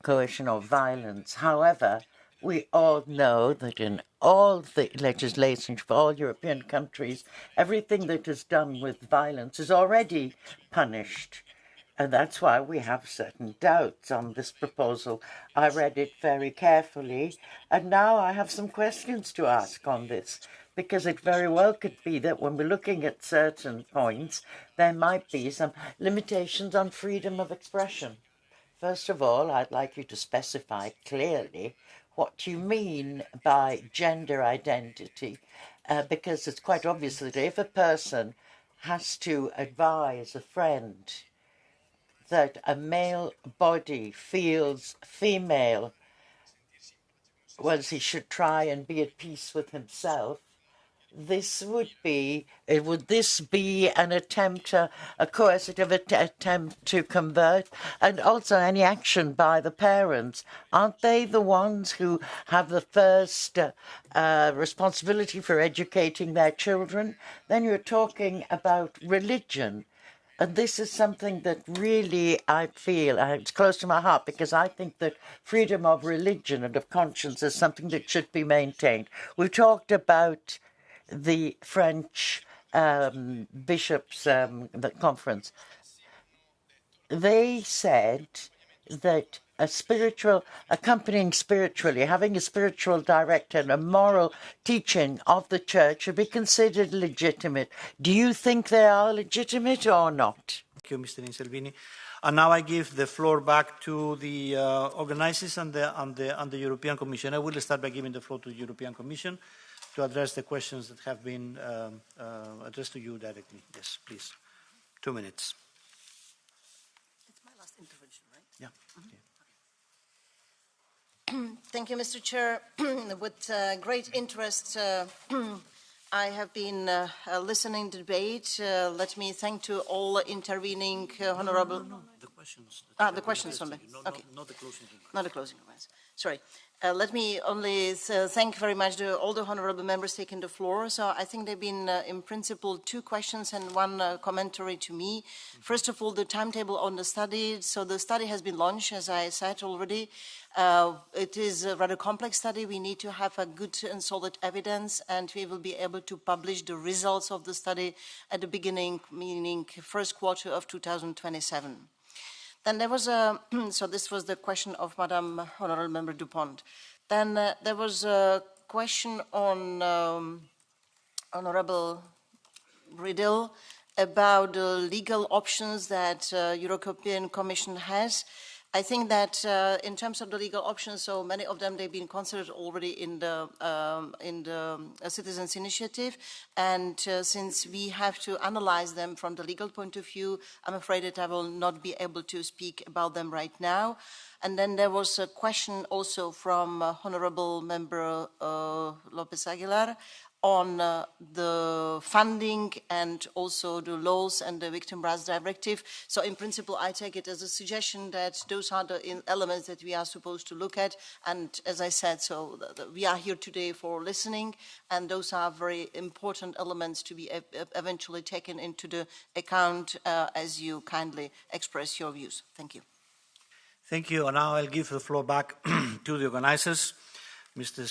coercion or violence. However, we all know that in all the legislation for all European countries, everything that is done with violence is already punished. And that's why we have certain doubts on this proposal. I read it very carefully, and now I have some questions to ask on this, because it very well could be that when we're looking at certain points, there might be some limitations on freedom of expression. First of all, I'd like you to specify clearly what you mean by gender identity, because it's quite obvious that if a person has to advise a friend that a male body feels female, well, he should try and be at peace with himself. Would this be an attempt, a coercive attempt to convert? And also any action by the parents, aren't they the ones who have the first responsibility for educating their children? Then you're talking about religion. And this is something that really I feel, it's close to my heart, because I think that freedom of religion and of conscience is something that should be maintained. We talked about the French bishops' conference. They said that accompanying spiritually, having a spiritual director and a moral teaching of the church should be considered legitimate. Do you think they are legitimate or not? Thank you, Mr. Inselvini. And now I give the floor back to the organizers and the European Commission. I will start by giving the floor to the European Commission to address the questions that have been addressed to you directly. Yes, please. 2 minutes. It's my last intervention, right? Yeah. Okay. Thank you, Mr. Chair. With great interest, I have been listening to the debate. Let me thank to all intervening honorable... No, the questions. The questions only. Okay. Not the closing remarks. Not the closing remarks. Sorry. Let me only thank very much all the honorable members taking the floor. So I think there have been, in principle, 2 questions and 1 commentary to me. First of all, the timetable on the study. So the study has been launched, as I said already. It is a rather complex study. We need to have a good and solid evidence, and we will be able to publish the results of the study at the beginning, meaning first quarter of 2027. Then there was so this was the question of Madame Honorable Member Dupont. Then there was a question on Honorable Riddle about the legal options that European Commission has. I think that in terms of the legal options, so many of them, they've been considered already in the Citizens' Initiative. And since we have to analyze them from the legal point of view, I'm afraid that I will not be able to speak about them right now. And then there was a question also from Honorable Member Lopez Aguilar on the funding and also the laws and the Victim Rights Directive. So in principle, I take it as a suggestion that those are the elements that we are supposed to look at. And as I said, so we are here today for listening, and those are very important elements to be eventually taken into the account as you kindly express your views. Thank you. Thank you. And now I'll give the floor back to the organizers. Mr.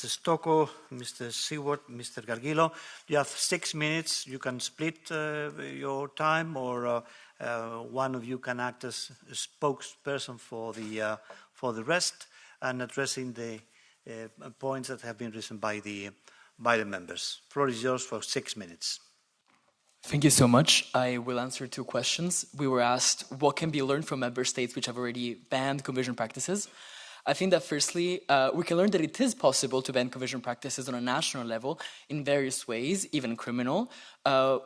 Stocco, Mr. Seward, Mr. Gargillo, you have 6 minutes. You can split your time, or one of you can act as a spokesperson for the rest, and addressing the points that have been raised by the members. The floor is yours for 6 minutes. Thank you so much. I will answer 2 questions. We were asked what can be learned from member states which have already banned conversion practices. I think that firstly, we can learn that it is possible to ban conversion practices on a national level in various ways, even criminal.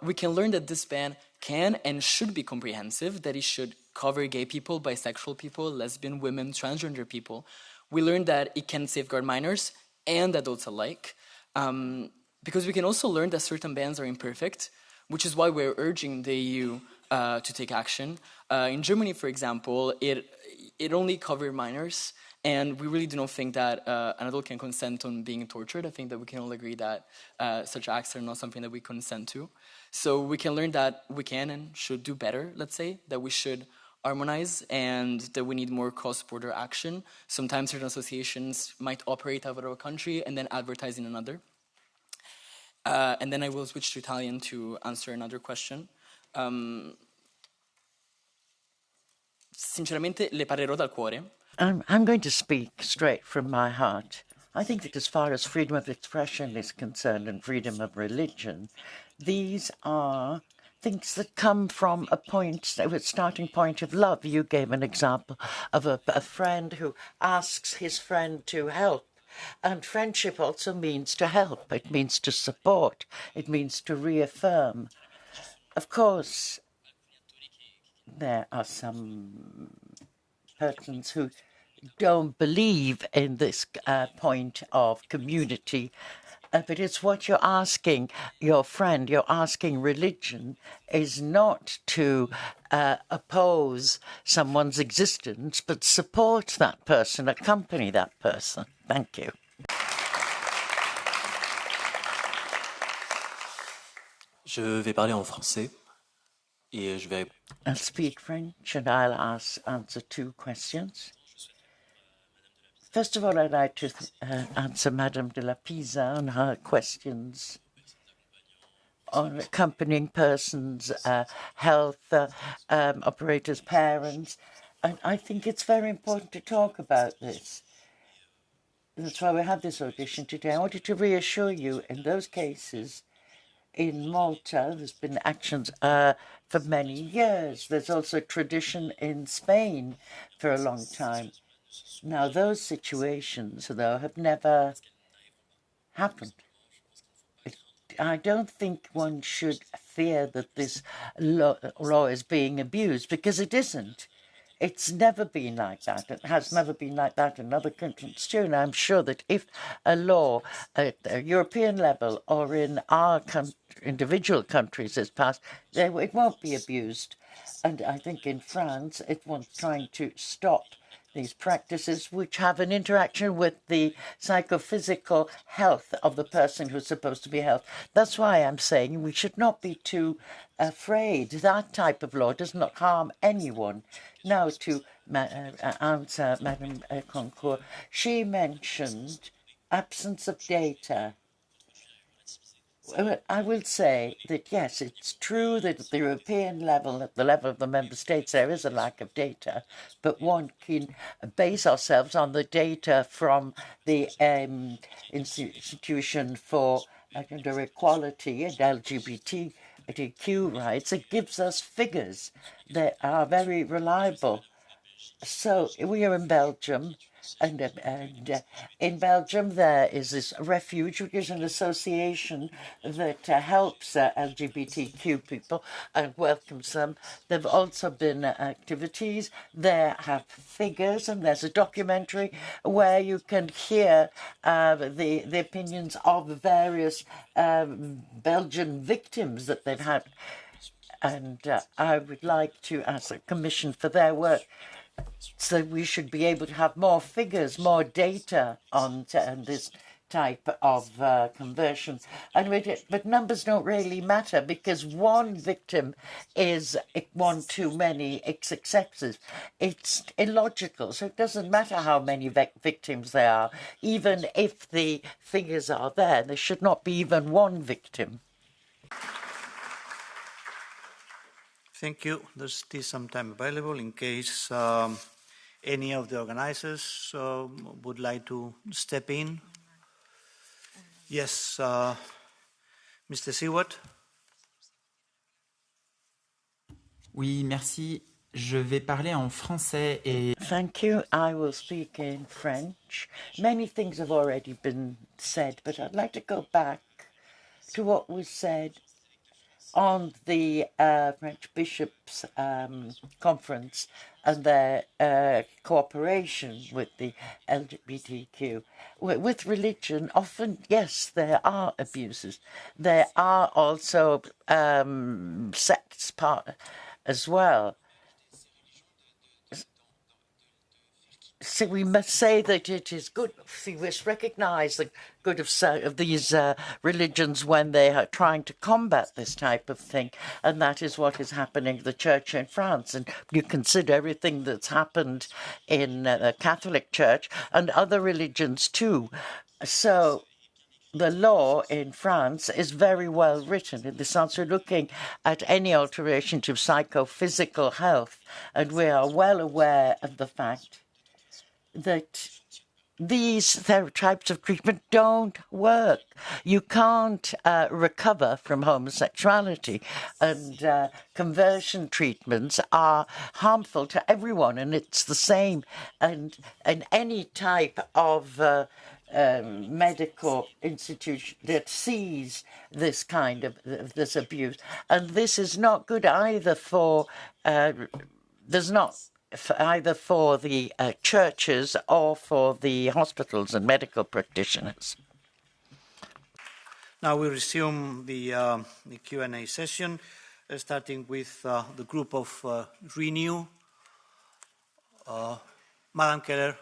We can learn that this ban can and should be comprehensive, that it should cover gay people, bisexual people, lesbian women, transgender people. We learn that it can safeguard minors and adults alike, because we can also learn that certain bans are imperfect, which is why we're urging the EU to take action. In Germany, for example, it only covered minors, and we really do not think that an adult can consent on being tortured. I think that we can all agree that such acts are not something that we consent to. So we can learn that we can and should do better, let's say, that we should harmonize and that we need more cross-border action. Sometimes certain associations might operate out of a country and then advertise in another. And then I will switch to Italian to answer another question. Sinceramente, le parlerò dal cuore. I'm going to speak straight from my heart. I think that as far as freedom of expression is concerned and freedom of religion, these are things that come from a starting point of love. You gave an example of a friend who asks his friend to help. And friendship also means to help. It means to support. It means to reaffirm. Of course, there are some persons who don't believe in this point of community. But it's what you're asking your friend, you're asking religion is not to oppose someone's existence, but support that person, accompany that person. Thank you. Je vais parler en français et je vais... I'll speak French and I'll answer two questions. First of all, I'd like to answer Madame de la Pisa on her questions on accompanying persons, health, operators, parents. And I think it's very important to talk about this. That's why we have this audition today. I wanted to reassure you, in those cases, in Malta, there's been actions for many years. There's also a tradition in Spain for a long time. Now, those situations, though, have never happened. I don't think one should fear that this law is being abused, because it isn't. It's never been like that. It has never been like that in other countries too. And I'm sure that if a law at a European level or in our individual countries is passed, it won't be abused. And I think in France, it was trying to stop these practices which have an interaction with the psychophysical health of the person who's supposed to be health. That's why I'm saying we should not be too afraid. That type of law does not harm anyone. Now to answer Madame Concours, she mentioned absence of data. I will say that, yes, it's true that at the European level, at the level of the member states, there is a lack of data, but one can base ourselves on the data from the Institution for Gender Equality and LGBTIQ rights. It gives us figures that are very reliable. So we are in Belgium, and in Belgium there is this refuge, which is an association that helps LGBTQ people and welcomes them. There have also been activities. There have figures, and there's a documentary where you can hear the opinions of various Belgian victims that they've had. And I would like to ask the Commission for their work. So we should be able to have more figures, more data on this type of conversion. But numbers don't really matter, because one victim is one too many. It's excessive. It's illogical. So it doesn't matter how many victims there are. Even if the figures are there should not be even one victim. Thank you. There's still some time available in case any of the organizers would like to step in. Yes, Mr. Seward. Oui, merci. Je vais parler en français et... Thank you. I will speak in French. Many things have already been said, but I'd like to go back to what was said on the French bishops' conference and their cooperation with the LGBTQ. With religion, often, yes, there are abuses. There are also sects part as well. so we must say that it is good. We must recognise the good of these religions when they are trying to combat this type of thing, and that is what is happening to the Church in France. And you consider everything that's happened in the Catholic Church and other religions too. So the law in France is very well written in the sense we're looking at any alteration to psychophysical health, and we are well aware of the fact that these types of treatment don't work. You can't recover from homosexuality, and conversion treatments are harmful to everyone, and it's the same. And any type of medical institution that sees this kind of this abuse, and this is not good either for either for the churches or for the hospitals and medical practitioners. Now we resume the Q&A session, starting with the group of Renew. Madam Keller,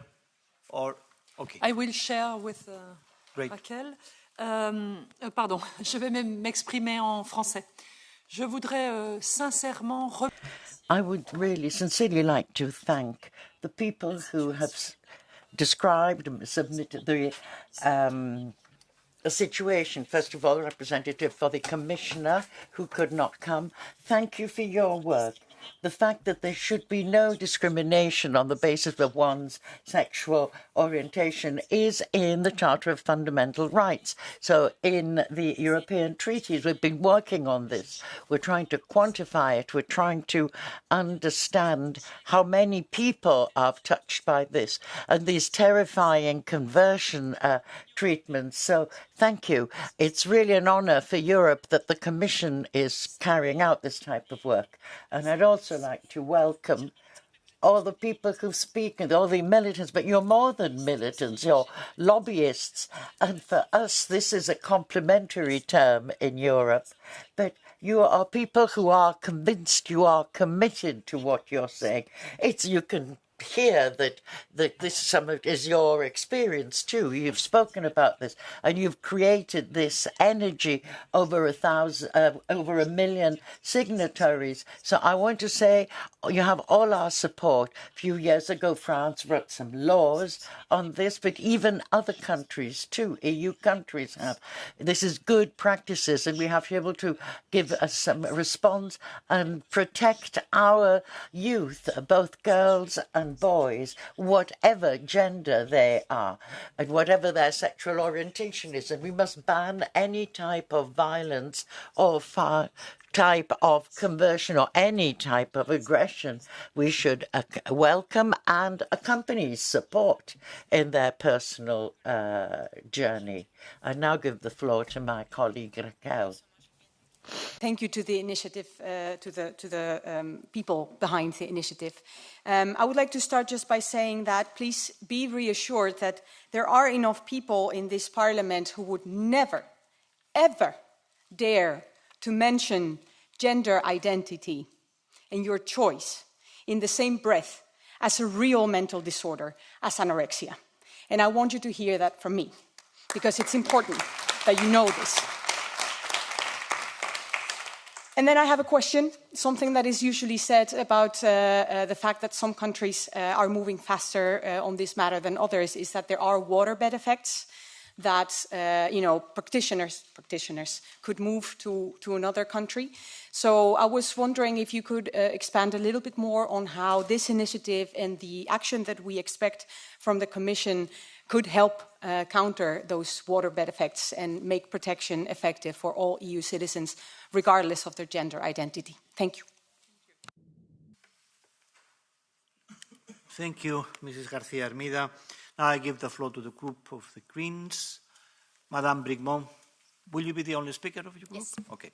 or okay. I will share with Raquel. Pardon, je vais m'exprimer en français. Je voudrais sincèrement. I would really sincerely like to thank the people who have described and submitted the situation. First of all, representative for the Commissioner who could not come. Thank you for your work. The fact that there should be no discrimination on the basis of one's sexual orientation is in the Charter of Fundamental Rights. So in the European treaties, we've been working on this. We're trying to quantify it. We're trying to understand how many people are touched by this and these terrifying conversion treatments. So thank you. It's really an honor for Europe that the Commission is carrying out this type of work. And I'd also like to welcome all the people who speak and all the militants, but you're more than militants, you're lobbyists. And for us, this is a complimentary term in Europe. But you are people who are convinced, you are committed to what you're saying. You can hear that this some of is your experience too. You've spoken about this, and you've created this energy over 1 million signatories. So I want to say you have all our support. A few years ago, France wrote some laws on this, but even other countries too, EU countries have. This is good practices, and we have to be able to give us some response and protect our youth, both girls and boys, whatever gender they are and whatever their sexual orientation is. And we must ban any type of violence or type of conversion or any type of aggression. We should welcome and accompany support in their personal journey. I now give the floor to my colleague Raquel. Thank you to the initiative, to the people behind the initiative. I would like to start just by saying that please be reassured that there are enough people in this parliament who would never, ever dare to mention gender identity and your choice in the same breath as a real mental disorder, as anorexia. And I want you to hear that from me, because it's important that you know this. And then I have a question, something that is usually said about the fact that some countries are moving faster on this matter than others, is that there are waterbed effects, that practitioners could move to another country. So I was wondering if you could expand a little bit more on how this initiative and the action that we expect from the Commission could help counter those waterbed effects and make protection effective for all EU citizens, regardless of their gender identity. Thank you. Thank you, Mrs. Garcia Hermida. Now I give the floor to the group of the Greens. Madame Brigmont, will you be the only speaker of your group? Yes. Okay.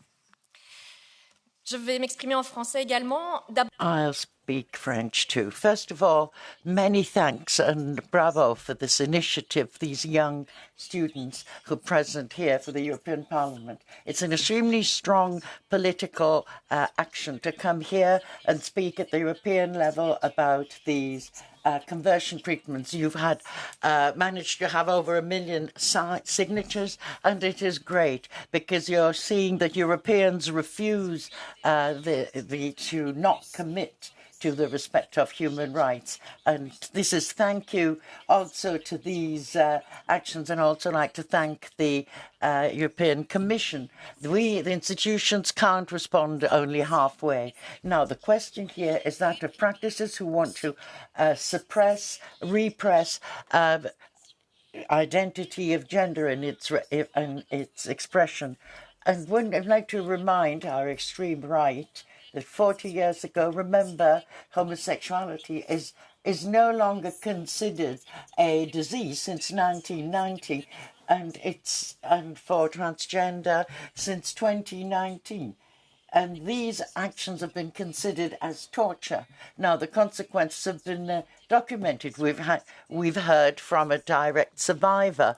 Je vais m'exprimer en français également. I'll speak French too. First of all, many thanks and bravo for this initiative, these young students who are present here for the European Parliament. It's an extremely strong political action to come here and speak at the European level about these conversion treatments. You've had managed to have over 1 million signatures, and it is great because you're seeing that Europeans refuse to not commit to the respect of human rights. And this is thank you also to these actions, and also like to thank the European Commission. We, the institutions, can't respond only halfway. Now, the question here is that of practices who want to suppress, repress identity of gender in its expression. And I'd like to remind our extreme right that 40 years ago, remember, homosexuality is no longer considered a disease since 1990, and for transgender since 2019. And these actions have been considered as torture. Now, the consequences have been documented. We've heard from a direct survivor,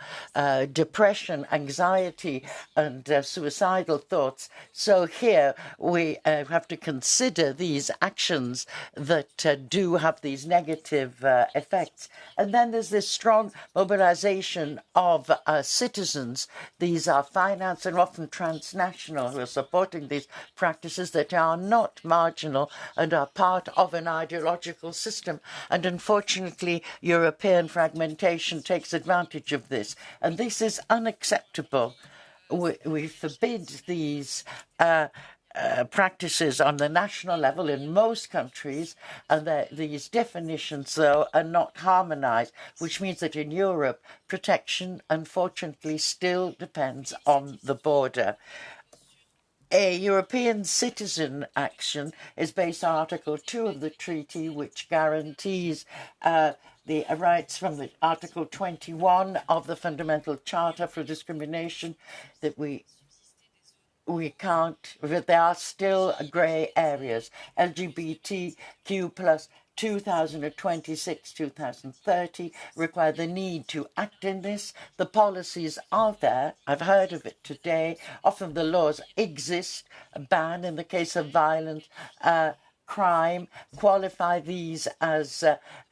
depression, anxiety, and suicidal thoughts. So here we have to consider these actions that do have these negative effects. And then there's this strong mobilization of citizens. These are financed and often transnational who are supporting these practices that are not marginal and are part of an ideological system. And unfortunately, European fragmentation takes advantage of this. And this is unacceptable. We forbid these practices on the national level in most countries, and these definitions, though, are not harmonized, which means that in Europe, protection, unfortunately, still depends on the border. A European citizen action is based on Article 2 of the treaty, which guarantees the rights from the Article 21 of the Fundamental Charter for discrimination, that we can't, but there are still grey areas. LGBTQ plus 2026-2030 require the need to act in this. The policies are there. I've heard of it today. Often the laws exist, a ban in the case of violent crime, qualify these as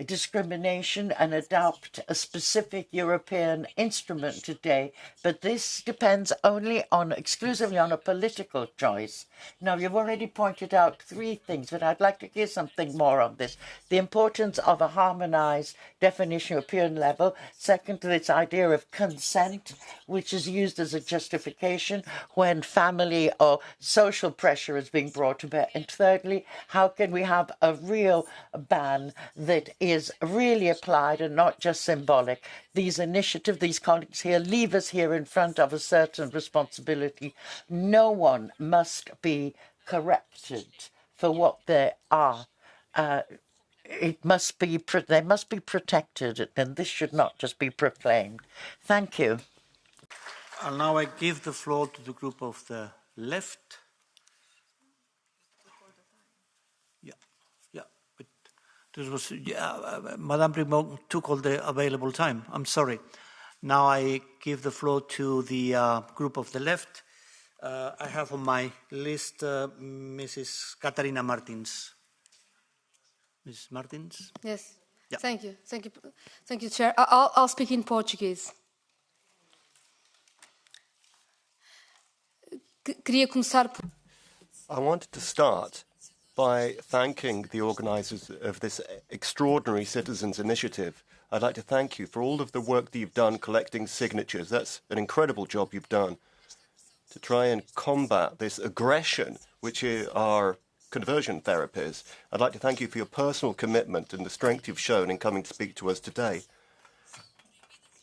discrimination and adopt a specific European instrument today. But this depends exclusively on a political choice. Now, you've already pointed out 3 things, but I'd like to hear something more on this. The importance of a harmonized definition at European level. Second, this idea of consent, which is used as a justification when family or social pressure is being brought to bear. And thirdly, how can we have a real ban that is really applied and not just symbolic? These initiatives, these colleagues here, leave us here in front of a certain responsibility. No one must be corrected for what they are. They must be protected, and this should not just be proclaimed. Thank you. And now I give the floor to the group of the left. Madame Primo took all the available time. I'm sorry. Now I give the floor to the group of the left. I have on my list Mrs. Catarina Martins. Mrs. Martins? Yes. Yeah. Thank you, Chair. I'll speak in Portuguese. I wanted to start by thanking the organisers of this extraordinary citizens' initiative. I'd like to thank you for all of the work that you've done collecting signatures. That's an incredible job you've done to try and combat this aggression, which are conversion therapies. I'd like to thank you for your personal commitment and the strength you've shown in coming to speak to us today.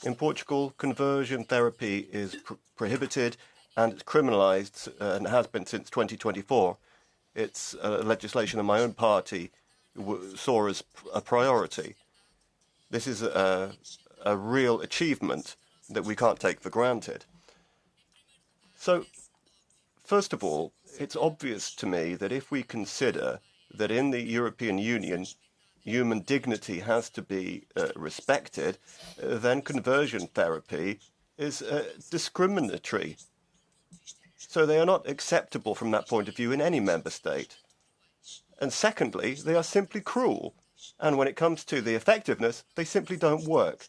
In Portugal, conversion therapy is prohibited and it's criminalised and has been since 2024. It's legislation that my own party saw as a priority. This is a real achievement that we can't take for granted. So, first of all, it's obvious to me that if we consider that in the European Union, human dignity has to be respected, then conversion therapy is discriminatory. So they are not acceptable from that point of view in any member state. And secondly, they are simply cruel. And when it comes to the effectiveness, they simply don't work.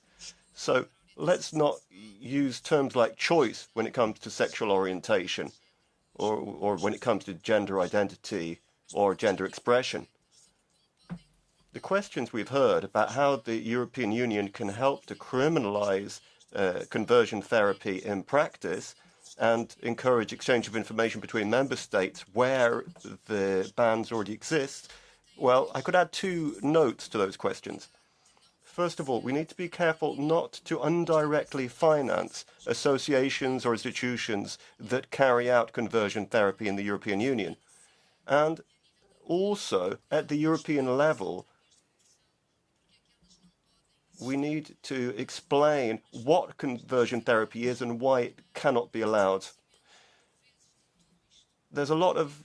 So let's not use terms like choice when it comes to sexual orientation or when it comes to gender identity or gender expression. The questions we've heard about how the European Union can help to criminalize conversion therapy in practice and encourage exchange of information between member states where the bans already exist, well, I could add two notes to those questions. First of all, we need to be careful not to indirectly finance associations or institutions that carry out conversion therapy in the European Union. And also, at the European level, we need to explain what conversion therapy is and why it cannot be allowed. There's a lot of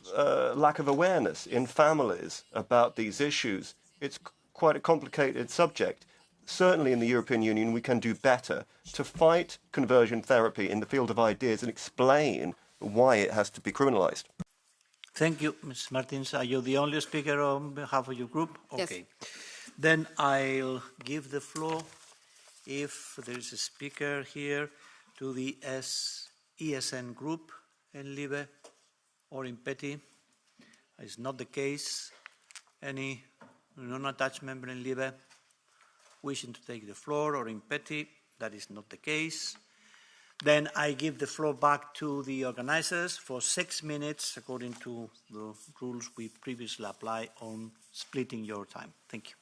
lack of awareness in families about these issues. It's quite a complicated subject. Certainly in the European Union, we can do better to fight conversion therapy in the field of ideas and explain why it has to be criminalized. Thank you, Ms. Martins. Are you the only speaker on behalf of your group? Okay. Yes. Then I'll give the floor, if there is a speaker here, to the ESN group in Libe or in Petty. It's not the case. Any non-attached member in Libe wishing to take the floor, or in Petty? That is not the case. Then I give the floor back to the organizers for 6 minutes, according to the rules we previously applied on splitting your time. Thank you.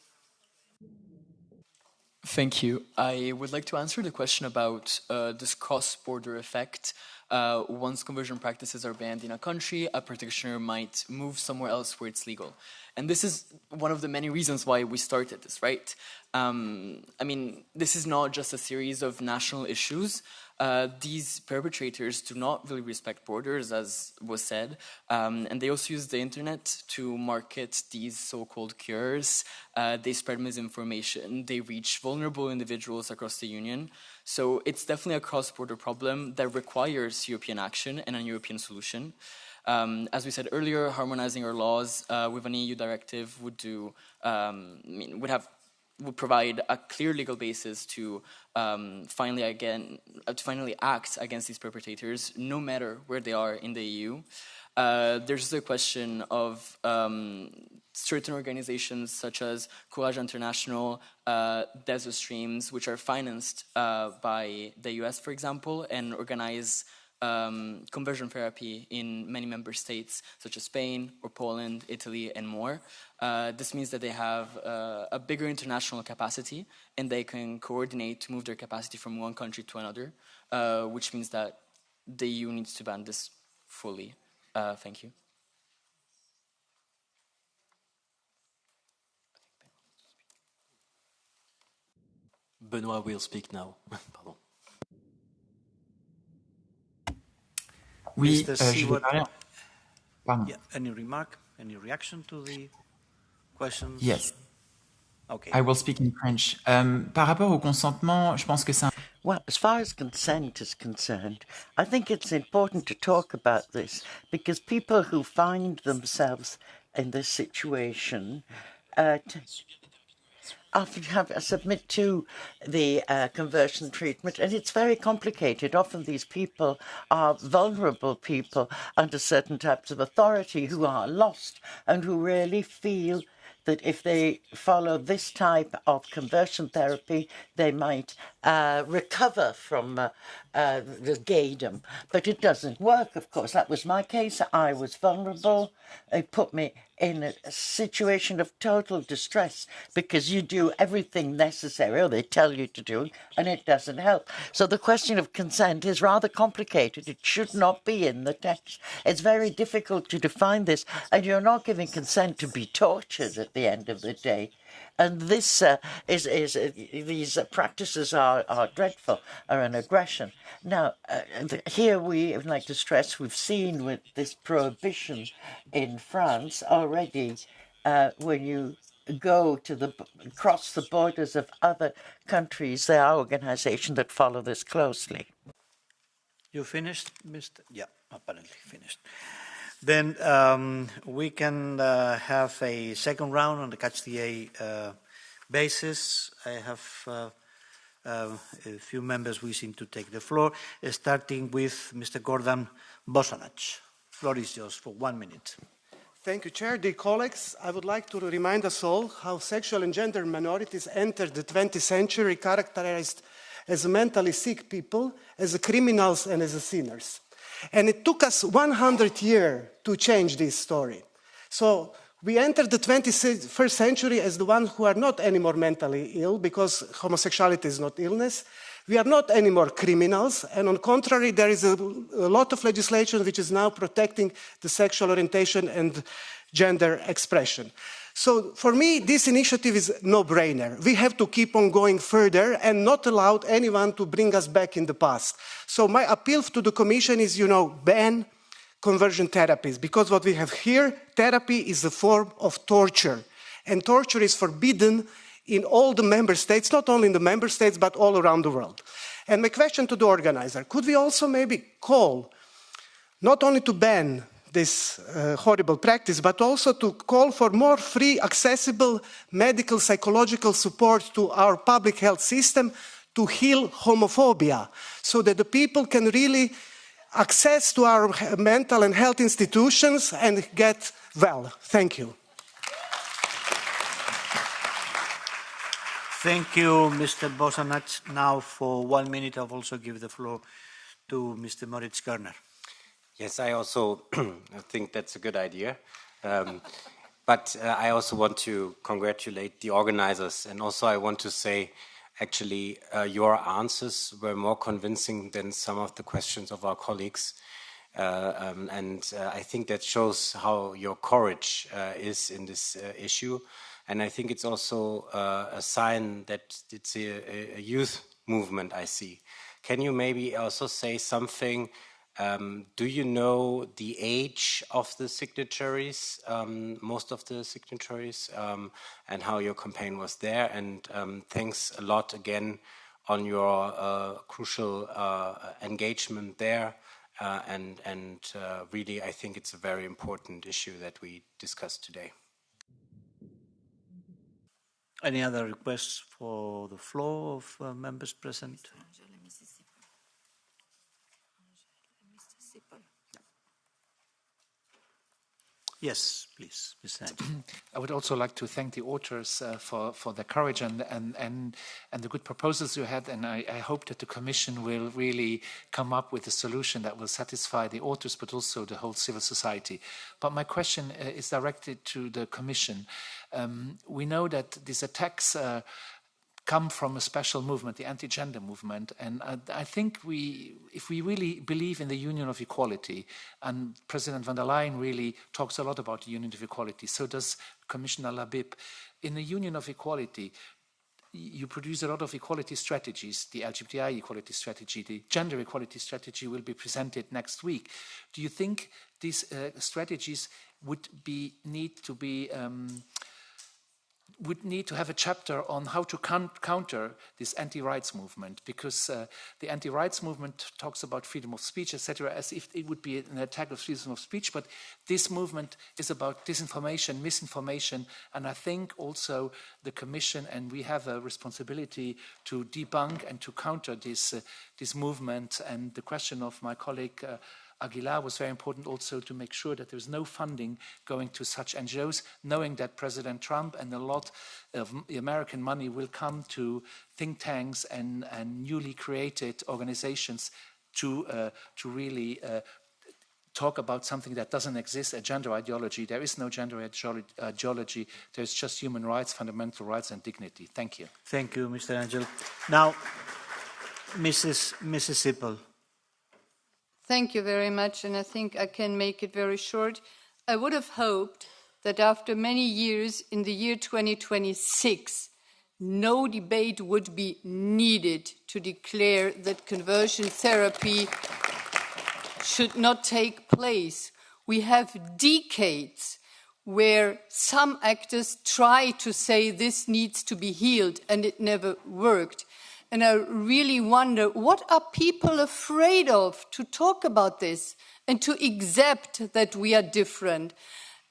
Thank you. I would like to answer the question about this cross-border effect. Once conversion practices are banned in a country, a practitioner might move somewhere else where it's legal. And this is one of the many reasons why we started this, right? I mean, this is not just a series of national issues. These perpetrators do not really respect borders, as was said, and they also use the internet to market these so-called cures. They spread misinformation. They reach vulnerable individuals across the Union. So it's definitely a cross-border problem that requires European action and a European solution. As we said earlier, harmonizing our laws with an EU directive would provide a clear legal basis to finally act against these perpetrators, no matter where they are in the EU. There's the question of certain organizations such as Courage International, Desert Streams, which are financed by the US, for example, and organize conversion therapy in many member states, such as Spain or Poland, Italy, and more. This means that they have a bigger international capacity, and they can coordinate to move their capacity from one country to another, which means that the EU needs to ban this fully. Thank you. Benoit will speak now. Pardon. Oui, je vais parler. Pardon. Yeah, any remark, any reaction to the questions? Yes. Okay. I will speak in French. Par rapport au consentement, je pense que c'est Well, as far as consent is concerned, I think it's important to talk about this because people who find themselves in this situation often submit to the conversion treatment, and it's very complicated. Often these people are vulnerable people under certain types of authority who are lost and who really feel that if they follow this type of conversion therapy, they might recover from the gaydom. But it doesn't work, of course. That was my case. I was vulnerable. It put me in a situation of total distress because you do everything necessary, or they tell you to do, and it doesn't help. So the question of consent is rather complicated. It should not be in the text. It's very difficult to define this, and you're not giving consent to be tortured at the end of the day. And this these practices are dreadful, are an aggression. Now, here we would like to stress we've seen with this prohibition in France already when you go to cross the borders of other countries, there are organizations that follow this closely. You finished, Mr. Yeah, apparently finished. Then we can have a second round on the Catch the Eye basis. I have a few members wishing to take the floor, starting with Mr. Gordon Bosanac. Floor is yours for 1 minute. Thank you, Chair. Dear colleagues, I would like to remind us all how sexual and gender minorities entered the 20th century characterized as mentally sick people, as criminals and as sinners. And it took us 100 years to change this story. So we entered the 21st century as the ones who are not anymore mentally ill, because homosexuality is not illness. We are not anymore criminals, and on the contrary, there is a lot of legislation which is now protecting the sexual orientation and gender expression. So for me, this initiative is a no-brainer. We have to keep on going further and not allow anyone to bring us back in the past. So my appeal to the Commission is, ban conversion therapies, because what we have here, therapy is a form of torture, and torture is forbidden in all the member states, not only in the member states, but all around the world. And my question to the organizer, could we also maybe call, not only to ban this horrible practice, but also to call for more free, accessible medical, psychological support to our public health system to heal homophobia, so that the people can really access to our mental and health institutions and get well. Thank you. Thank you, Mr. Bosanac. Now, for 1 minute, I'll also give the floor to Mr. Moritz Körner. Yes, I also think that's a good idea. But I also want to congratulate the organizers. And also I want to say, actually, your answers were more convincing than some of the questions of our colleagues. I think that shows how your courage is in this issue. And I think it's also a sign that it's a youth movement I see. Can you maybe also say something? Do you know the age of the signatories, most of the signatories, and how your campaign was there? And thanks a lot again on your crucial engagement there. Really, I think it's a very important issue that we discussed today. Any other requests for the floor of members present? Yes, please, Mr. Angel. I would also like to thank the authors for their courage and the good proposals you had, and I hope that the Commission will really come up with a solution that will satisfy the authors, but also the whole civil society. But my question is directed to the Commission. We know that these attacks come from a special movement, the anti-gender movement. And I think if we really believe in the union of equality, and President von der Leyen really talks a lot about the union of equality, so does Commissioner Labib. In the union of equality, you produce a lot of equality strategies. The LGBTI equality strategy, the gender equality strategy will be presented next week. Do you think these strategies would need to have a chapter on how to counter this anti-rights movement, because the anti-rights movement talks about freedom of speech, etc., as if it would be an attack of freedom of speech, but this movement is about disinformation, misinformation, and I think also the Commission and we have a responsibility to debunk and to counter this movement. And the question of my colleague Aguilar was very important also to make sure that there's no funding going to such NGOs, knowing that President Trump and a lot of American money will come to think tanks and newly created organizations to really talk about something that doesn't exist, a gender ideology. There is no gender ideology. There's just human rights, fundamental rights, and dignity. Thank you. Thank you, Mr. Angel. Now, Mrs. Sippel. Thank you very much, and I think I can make it very short. I would have hoped that after many years, in the year 2026, no debate would be needed to declare that conversion therapy should not take place. We have decades where some actors try to say this needs to be healed, and it never worked. And I really wonder, what are people afraid of to talk about this and to accept that we are different?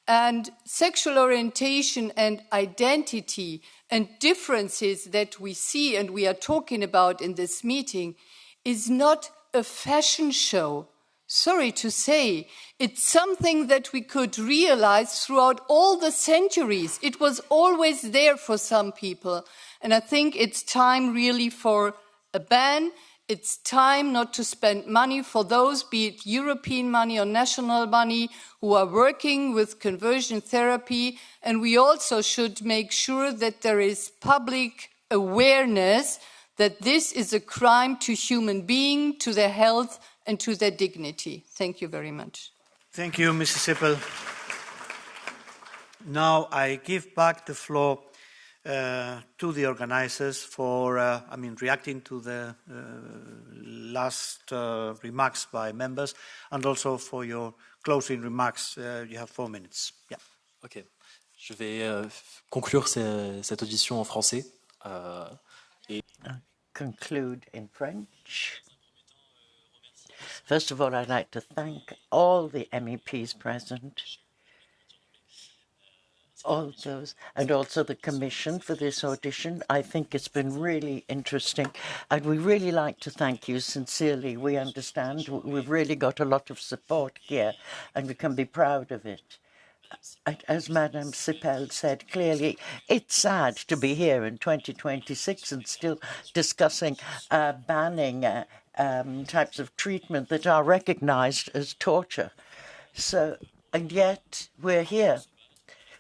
And sexual orientation and identity and differences that we see and we are talking about in this meeting is not a fashion show. Sorry to say, it's something that we could realize throughout all the centuries. It was always there for some people. And I think it's time really for a ban. It's time not to spend money for those, be it European money or national money, who are working with conversion therapy. And we also should make sure that there is public awareness that this is a crime to human beings, to their health and to their dignity. Thank you very much. Thank you, Mrs. Sippel. Now I give back the floor to the organizers for, reacting to the last remarks by members, and also for your closing remarks. You have 4 minutes. Yeah. Ok. Je vais conclure cette audition en français. Conclude in French. First of all, I'd like to thank all the MEPs present, all those, and also the Commission for this audition. I think it's been really interesting, and we really like to thank you sincerely. We understand we've really got a lot of support here, and we can be proud of it. As Madame Sippel said clearly, it's sad to be here in 2026 and still discussing banning types of treatment that are recognized as torture. So, and yet we're here.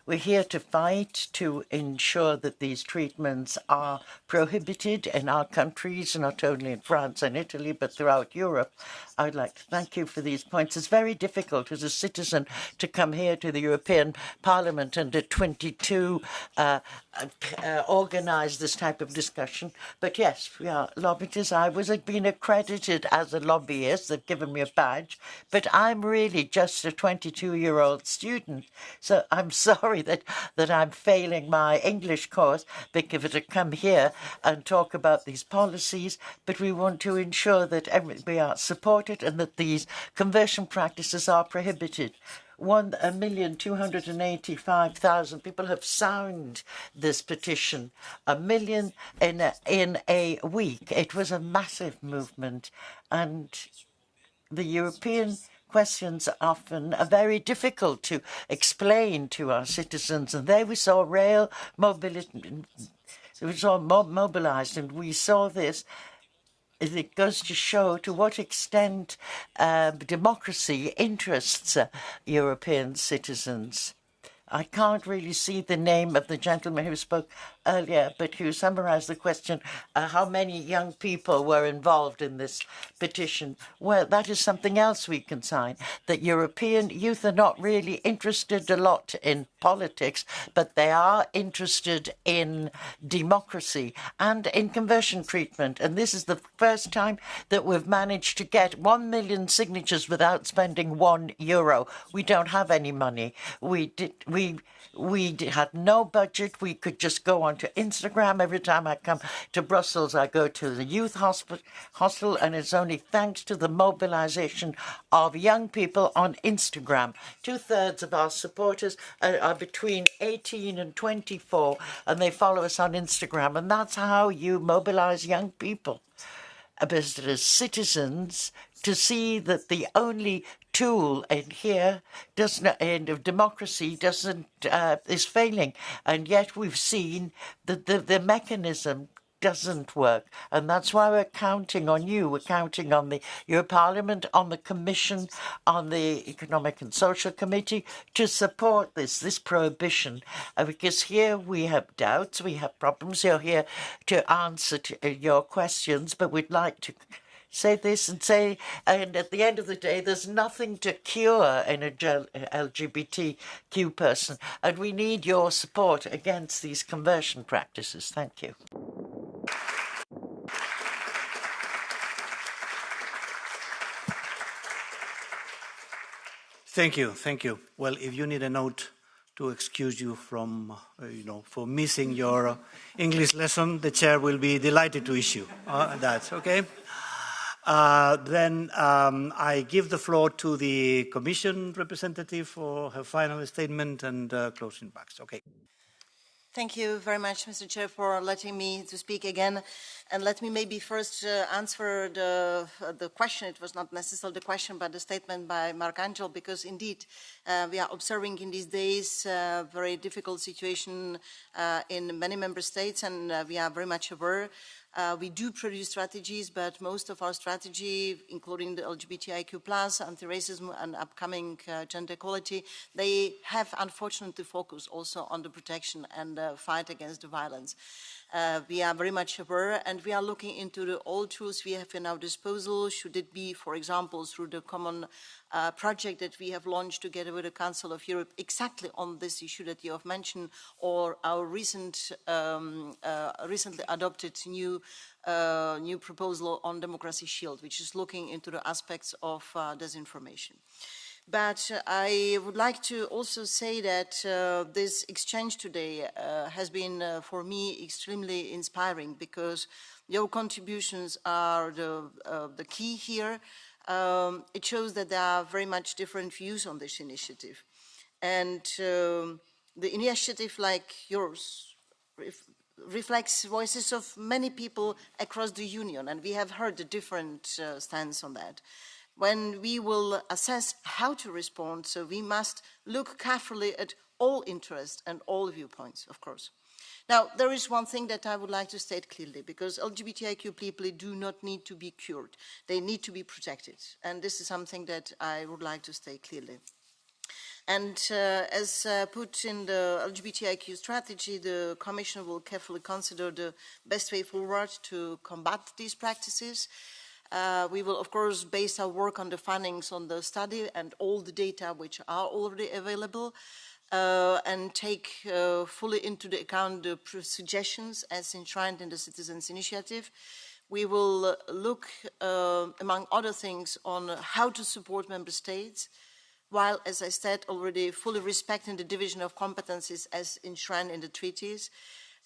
We're here to fight to ensure that these treatments are prohibited in our countries, not only in France and Italy, but throughout Europe. I'd like to thank you for these points. It's very difficult as a citizen to come here to the European Parliament and at 22 organize this type of discussion. But yes, we are lobbyists. I was being accredited as a lobbyist. They've given me a badge, but I'm really just a 22-year-old student. So I'm sorry that I'm failing my English course because to come here and talk about these policies, but we want to ensure that we are supported and that these conversion practices are prohibited. 1,285,000 people have signed this petition. 1 million in a week. It was a massive movement, and the European questions often are very difficult to explain to our citizens, and there we saw real mobility. It was all mobilized, and we saw this. It goes to show to what extent democracy interests European citizens. I can't really see the name of the gentleman who spoke earlier, but who summarized the question, how many young people were involved in this petition? Well, that is something else we can sign, that European youth are not really interested a lot in politics, but they are interested in democracy and in conversion treatment. And this is the first time that we've managed to get 1 million signatures without spending €1. We don't have any money. We had no budget. We could just go onto Instagram. Every time I come to Brussels, I go to the youth hostel, and it's only thanks to the mobilization of young people on Instagram. 2/3 of our supporters are between 18 and 24, and they follow us on Instagram. And that's how you mobilize young people, as citizens, to see that the only tool in here of democracy is failing, and yet we've seen that the mechanism doesn't work, and that's why we're counting on you. We're counting on the European Parliament, on the Commission, on the Economic and Social Committee to support this prohibition, because here we have doubts, we have problems. You're here to answer to your questions, but we'd like to say this and at the end of the day, there's nothing to cure in a LGBTQ person, and we need your support against these conversion practices. Thank you. Thank you. Well, if you need a note to excuse you from, for missing your English lesson, the chair will be delighted to issue that, okay? Then I give the floor to the Commission representative for her final statement and closing remarks. Okay. Thank you very much, Mr. Chair, for letting me to speak again. And let me maybe first answer the question. It was not necessarily the question, but the statement by Mark Angel, because indeed we are observing in these days a very difficult situation in many member states, and we are very much aware. We do produce strategies, but most of our strategy, including the LGBTIQ+, anti-racism, and upcoming gender equality, they have unfortunately focused also on the protection and fight against the violence. We are very much aware, and we are looking into all tools we have in our disposal. Should it be, for example, through the common project that we have launched together with the Council of Europe exactly on this issue that you have mentioned, or our recently adopted new proposal on Democracy Shield, which is looking into the aspects of disinformation. But I would like to also say that this exchange today has been, for me, extremely inspiring, because your contributions are the key here. It shows that there are very much different views on this initiative. And the initiative like yours reflects voices of many people across the Union, and we have heard the different stance on that. When we will assess how to respond, so we must look carefully at all interests and all viewpoints, of course. Now, there is one thing that I would like to state clearly, because LGBTIQ people do not need to be cured. They need to be protected. And this is something that I would like to state clearly. And as put in the LGBTIQ strategy, the Commission will carefully consider the best way forward to combat these practices. We will, of course, base our work on the findings on the study and all the data which are already available, and take fully into the account the suggestions as enshrined in the Citizens' Initiative. We will look, among other things, on how to support member states, while, as I said already, fully respecting the division of competencies as enshrined in the treaties,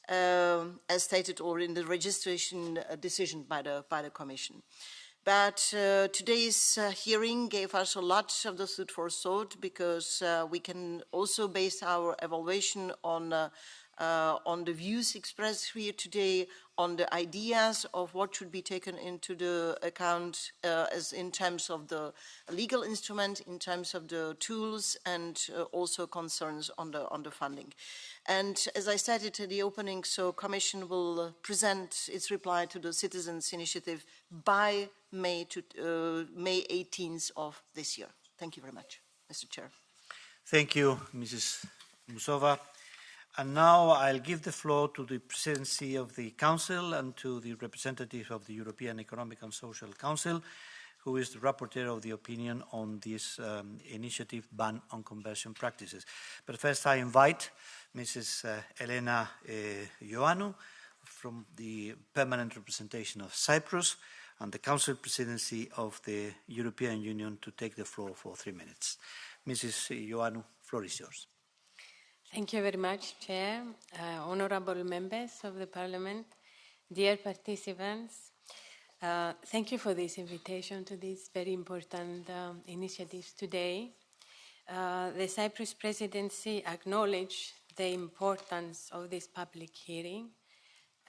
as stated already in the registration decision by the Commission. But today's hearing gave us a lot of the food for thought, because we can also base our evaluation on the views expressed here today, on the ideas of what should be taken into the account as in terms of the legal instrument, in terms of the tools, and also concerns on the funding. And as I said it at the opening, so Commission will present its reply to the Citizens' Initiative by May 18th of this year. Thank you very much, Mr. Chair. Thank you, Mrs. Musova. And now I'll give the floor to the Presidency of the Council and to the representative of the European Economic and Social Council, who is the rapporteur of the opinion on this initiative ban on conversion practices. But first I invite Mrs. Elena Ioannou from the permanent representation of Cyprus and the Council Presidency of the European Union to take the floor for 3 minutes. Mrs. Ioannou, floor is yours. Thank you very much, Chair, honorable members of the Parliament, dear participants. Thank you for this invitation to these very important initiatives today. The Cyprus Presidency acknowledges the importance of this public hearing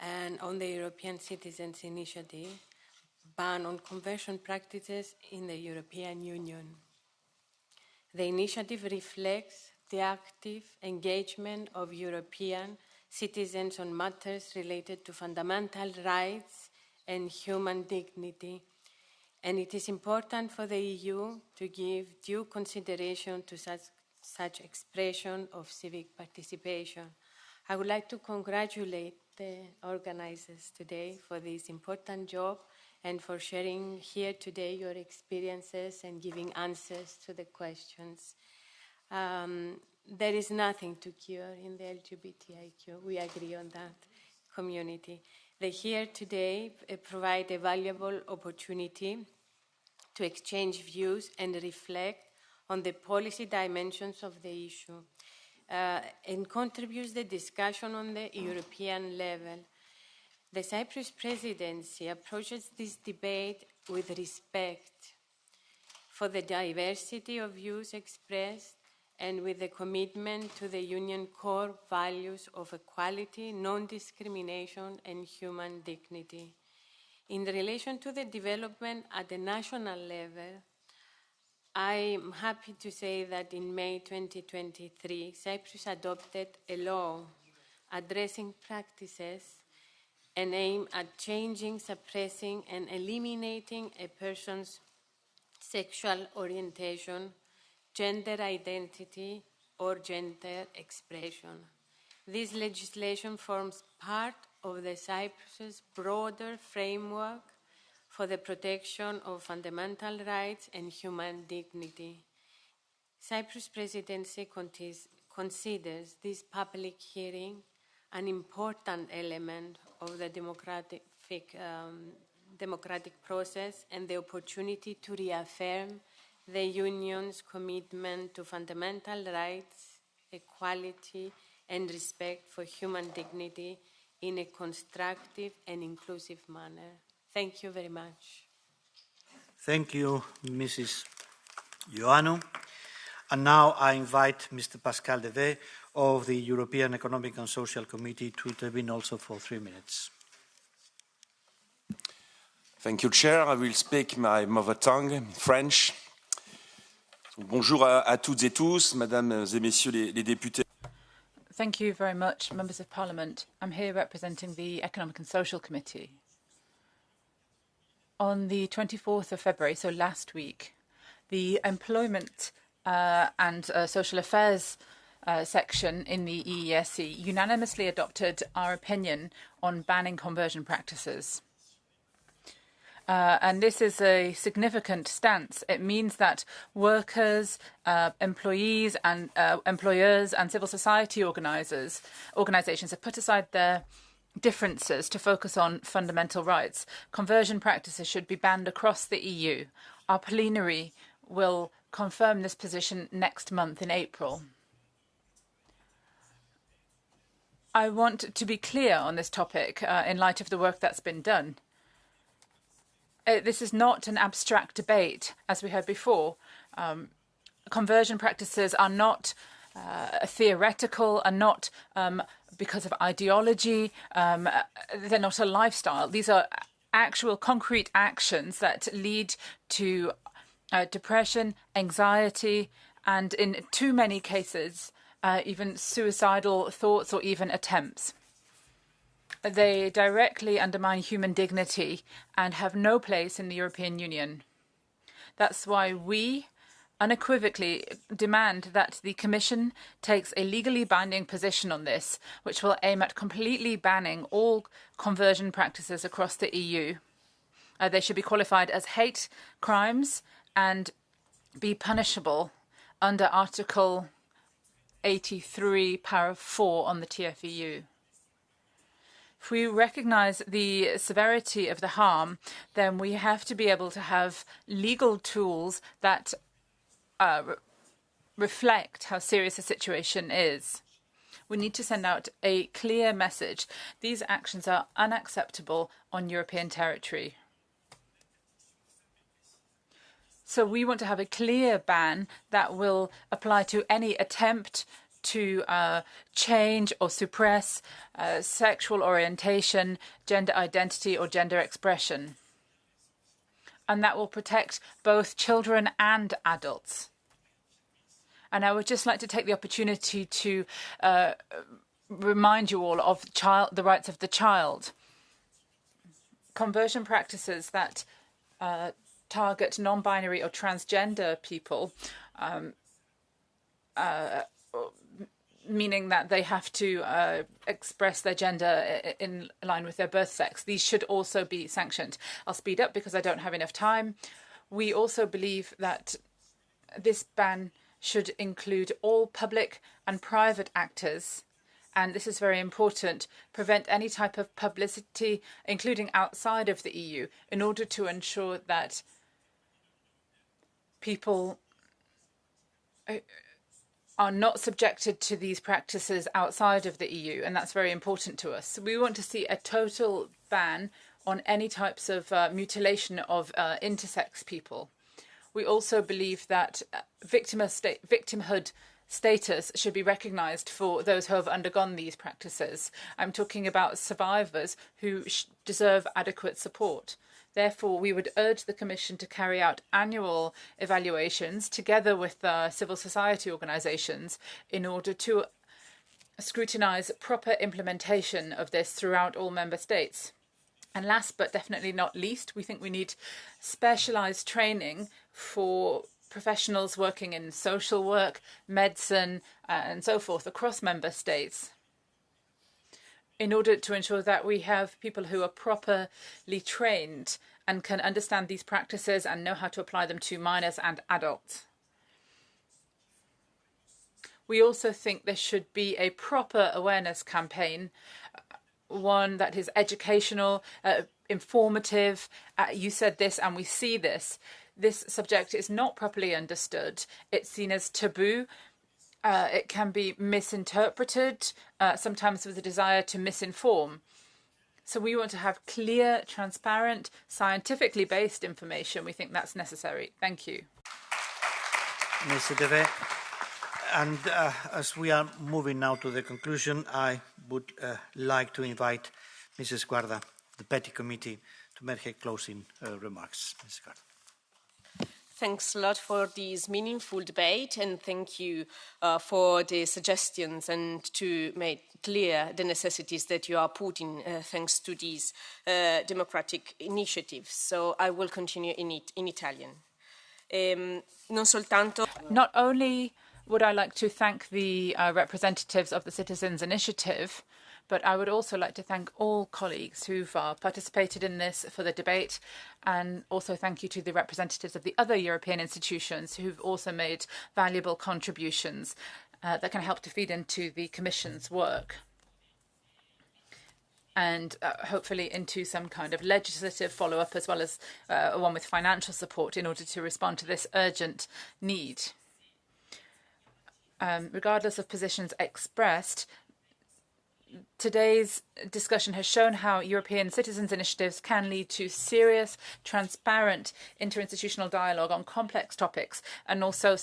and on the European Citizens' Initiative, ban on conversion practices in the European Union. The initiative reflects the active engagement of European citizens on matters related to fundamental rights and human dignity, and it is important for the EU to give due consideration to such expression of civic participation. I would like to congratulate the organizers today for this important job and for sharing here today your experiences and giving answers to the questions. There is nothing to cure in the LGBTIQ. We agree on that community. They here today provide a valuable opportunity to exchange views and reflect on the policy dimensions of the issue. and contributes the discussion on the European level. The Cyprus presidency approaches this debate with respect for the diversity of views expressed and with a commitment to the Union core values of equality, non-discrimination, and human dignity. In relation to the development at the national level, I'm happy to say that in May 2023, Cyprus adopted a law addressing practices and aimed at changing, suppressing, and eliminating a person's sexual orientation, gender identity, or gender expression. This legislation forms part of the Cyprus's broader framework for the protection of fundamental rights and human dignity. Cyprus presidency considers this public hearing an important element of the democratic process and the opportunity to reaffirm the Union's commitment to fundamental rights, equality, and respect for human dignity in a constructive and inclusive manner. Thank you very much. Thank you, Mrs. Ioannou. And now I invite Mr. Pascal Devey of the European Economic and Social Committee to intervene also for 3 minutes. Thank you, Chair. I will speak my mother tongue, French. Bonjour à toutes et tous, Mesdames et Messieurs les députés. Thank you very much, Members of Parliament. I'm here representing the Economic and Social Committee. On the 24th of February, so last week, the Employment and Social Affairs section in the EESC unanimously adopted our opinion on banning conversion practices. And this is a significant stance. It means that workers, employees and employers and civil society organisations have put aside their differences to focus on fundamental rights. Conversion practices should be banned across the EU. Our plenary will confirm this position next month in April. I want to be clear on this topic in light of the work that's been done. This is not an abstract debate, as we heard before. Conversion practices are not theoretical, are not because of ideology, they're not a lifestyle. These are actual concrete actions that lead to depression, anxiety, and in too many cases, even suicidal thoughts or even attempts. They directly undermine human dignity and have no place in the European Union. That's why we unequivocally demand that the Commission takes a legally binding position on this, which will aim at completely banning all conversion practices across the EU. They should be qualified as hate crimes and be punishable under Article 83, Para 4 on the TFEU. If we recognise the severity of the harm, then we have to be able to have legal tools that reflect how serious the situation is. We need to send out a clear message. These actions are unacceptable on European territory. So we want to have a clear ban that will apply to any attempt to change or suppress sexual orientation, gender identity or gender expression. And that will protect both children and adults. And I would just like to take the opportunity to remind you all of the rights of the child. Conversion practices that target non-binary or transgender people, meaning that they have to express their gender in line with their birth sex. These should also be sanctioned. I'll speed up because I don't have enough time. We also believe that this ban should include all public and private actors, and this is very important, prevent any type of publicity, including outside of the EU, in order to ensure that people are not subjected to these practices outside of the EU, and that's very important to us. So we want to see a total ban on any types of mutilation of intersex people. We also believe that victimhood status should be recognised for those who have undergone these practices. I'm talking about survivors who deserve adequate support. Therefore, we would urge the Commission to carry out annual evaluations together with civil society organisations in order to scrutinise proper implementation of this throughout all member states. And last but definitely not least, we think we need specialised training for professionals working in social work, medicine, and so forth across member states, in order to ensure that we have people who are properly trained and can understand these practices and know how to apply them to minors and adults. We also think there should be a proper awareness campaign, one that is educational, informative. You said this and we see this. This subject is not properly understood. It's seen as taboo. It can be misinterpreted, sometimes with a desire to misinform. So we want to have clear, transparent, scientifically based information. We think that's necessary. Thank you. Mr. Deve. And as we are moving now to the conclusion, I would like to invite Mrs. Guarda, the Petty Committee, to make her closing remarks. Mrs. Guarda. Thanks a lot for this meaningful debate, and thank you for the suggestions and to make clear the necessities that you are putting thanks to these democratic initiatives. So I will continue in Italian. Non soltanto. Not only would I like to thank the representatives of the Citizens' Initiative, but I would also like to thank all colleagues who've participated in this for the debate, and also thank you to the representatives of the other European institutions who've also made valuable contributions that can help to feed into the Commission's work and hopefully into some kind of legislative follow-up, as well as one with financial support in order to respond to this urgent need. Regardless of positions expressed, today's discussion has shown how European citizens' initiatives can lead to serious, transparent interinstitutional dialogue on complex topics and also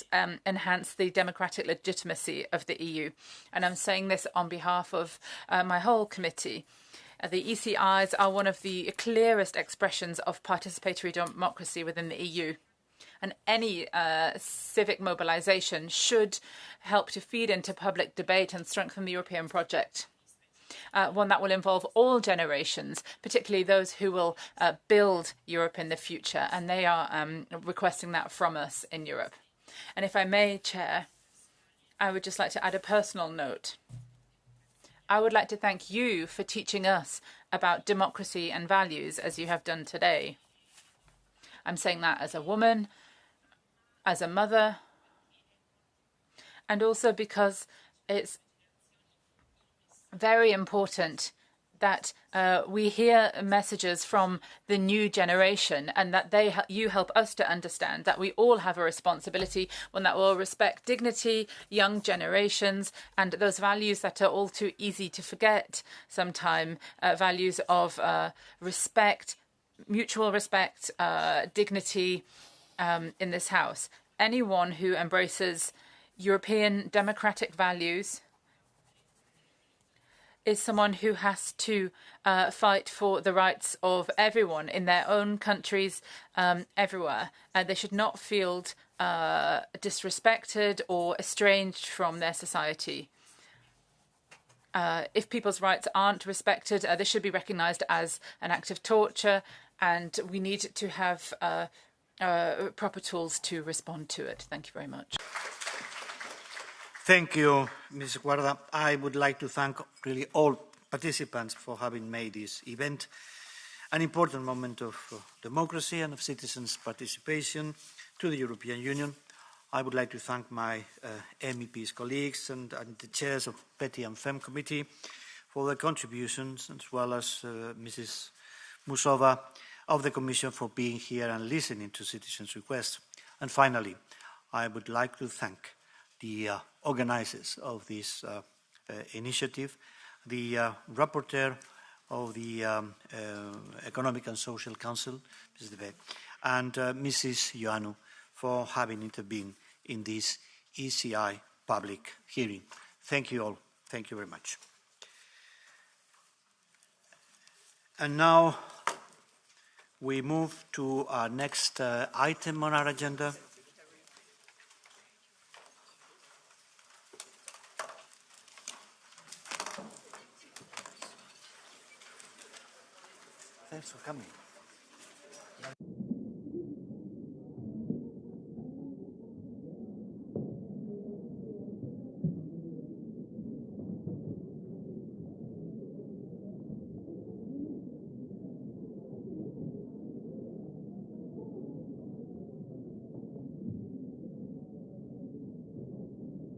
enhance the democratic legitimacy of the EU. And I'm saying this on behalf of my whole committee. The ECIs are one of the clearest expressions of participatory democracy within the EU. And any civic mobilisation should help to feed into public debate and strengthen the European project. One that will involve all generations, particularly those who will build Europe in the future, and they are requesting that from us in Europe. And if I may, Chair, I would just like to add a personal note. I would like to thank you for teaching us about democracy and values as you have done today. I'm saying that as a woman, as a mother, and also because it's very important that we hear messages from the new generation, and that you help us to understand that we all have a responsibility, one that will respect dignity, young generations, and those values that are all too easy to forget sometimes, values of respect, mutual respect, dignity in this House. Anyone who embraces European democratic values is someone who has to fight for the rights of everyone in their own countries, everywhere. They should not feel disrespected or estranged from their society. If people's rights aren't respected, this should be recognised as an act of torture, and we need to have proper tools to respond to it. Thank you very much. Thank you, Ms. Guarda. I would like to thank really all participants for having made this event an important moment of democracy and of citizens' participation to the European Union. I would like to thank my MEPs colleagues and the chairs of Petty and FEM Committee for their contributions, as well as Mrs. Musova of the Commission for being here and listening to citizens' requests. And finally, I would like to thank the organizers of this initiative, the rapporteur of the Economic and Social Council, Mrs. De Beek, and Mrs. Ioannou for having intervened in this ECI public hearing. Thank you all. Thank you very much. And now we move to our next item on our agenda. Thanks for coming.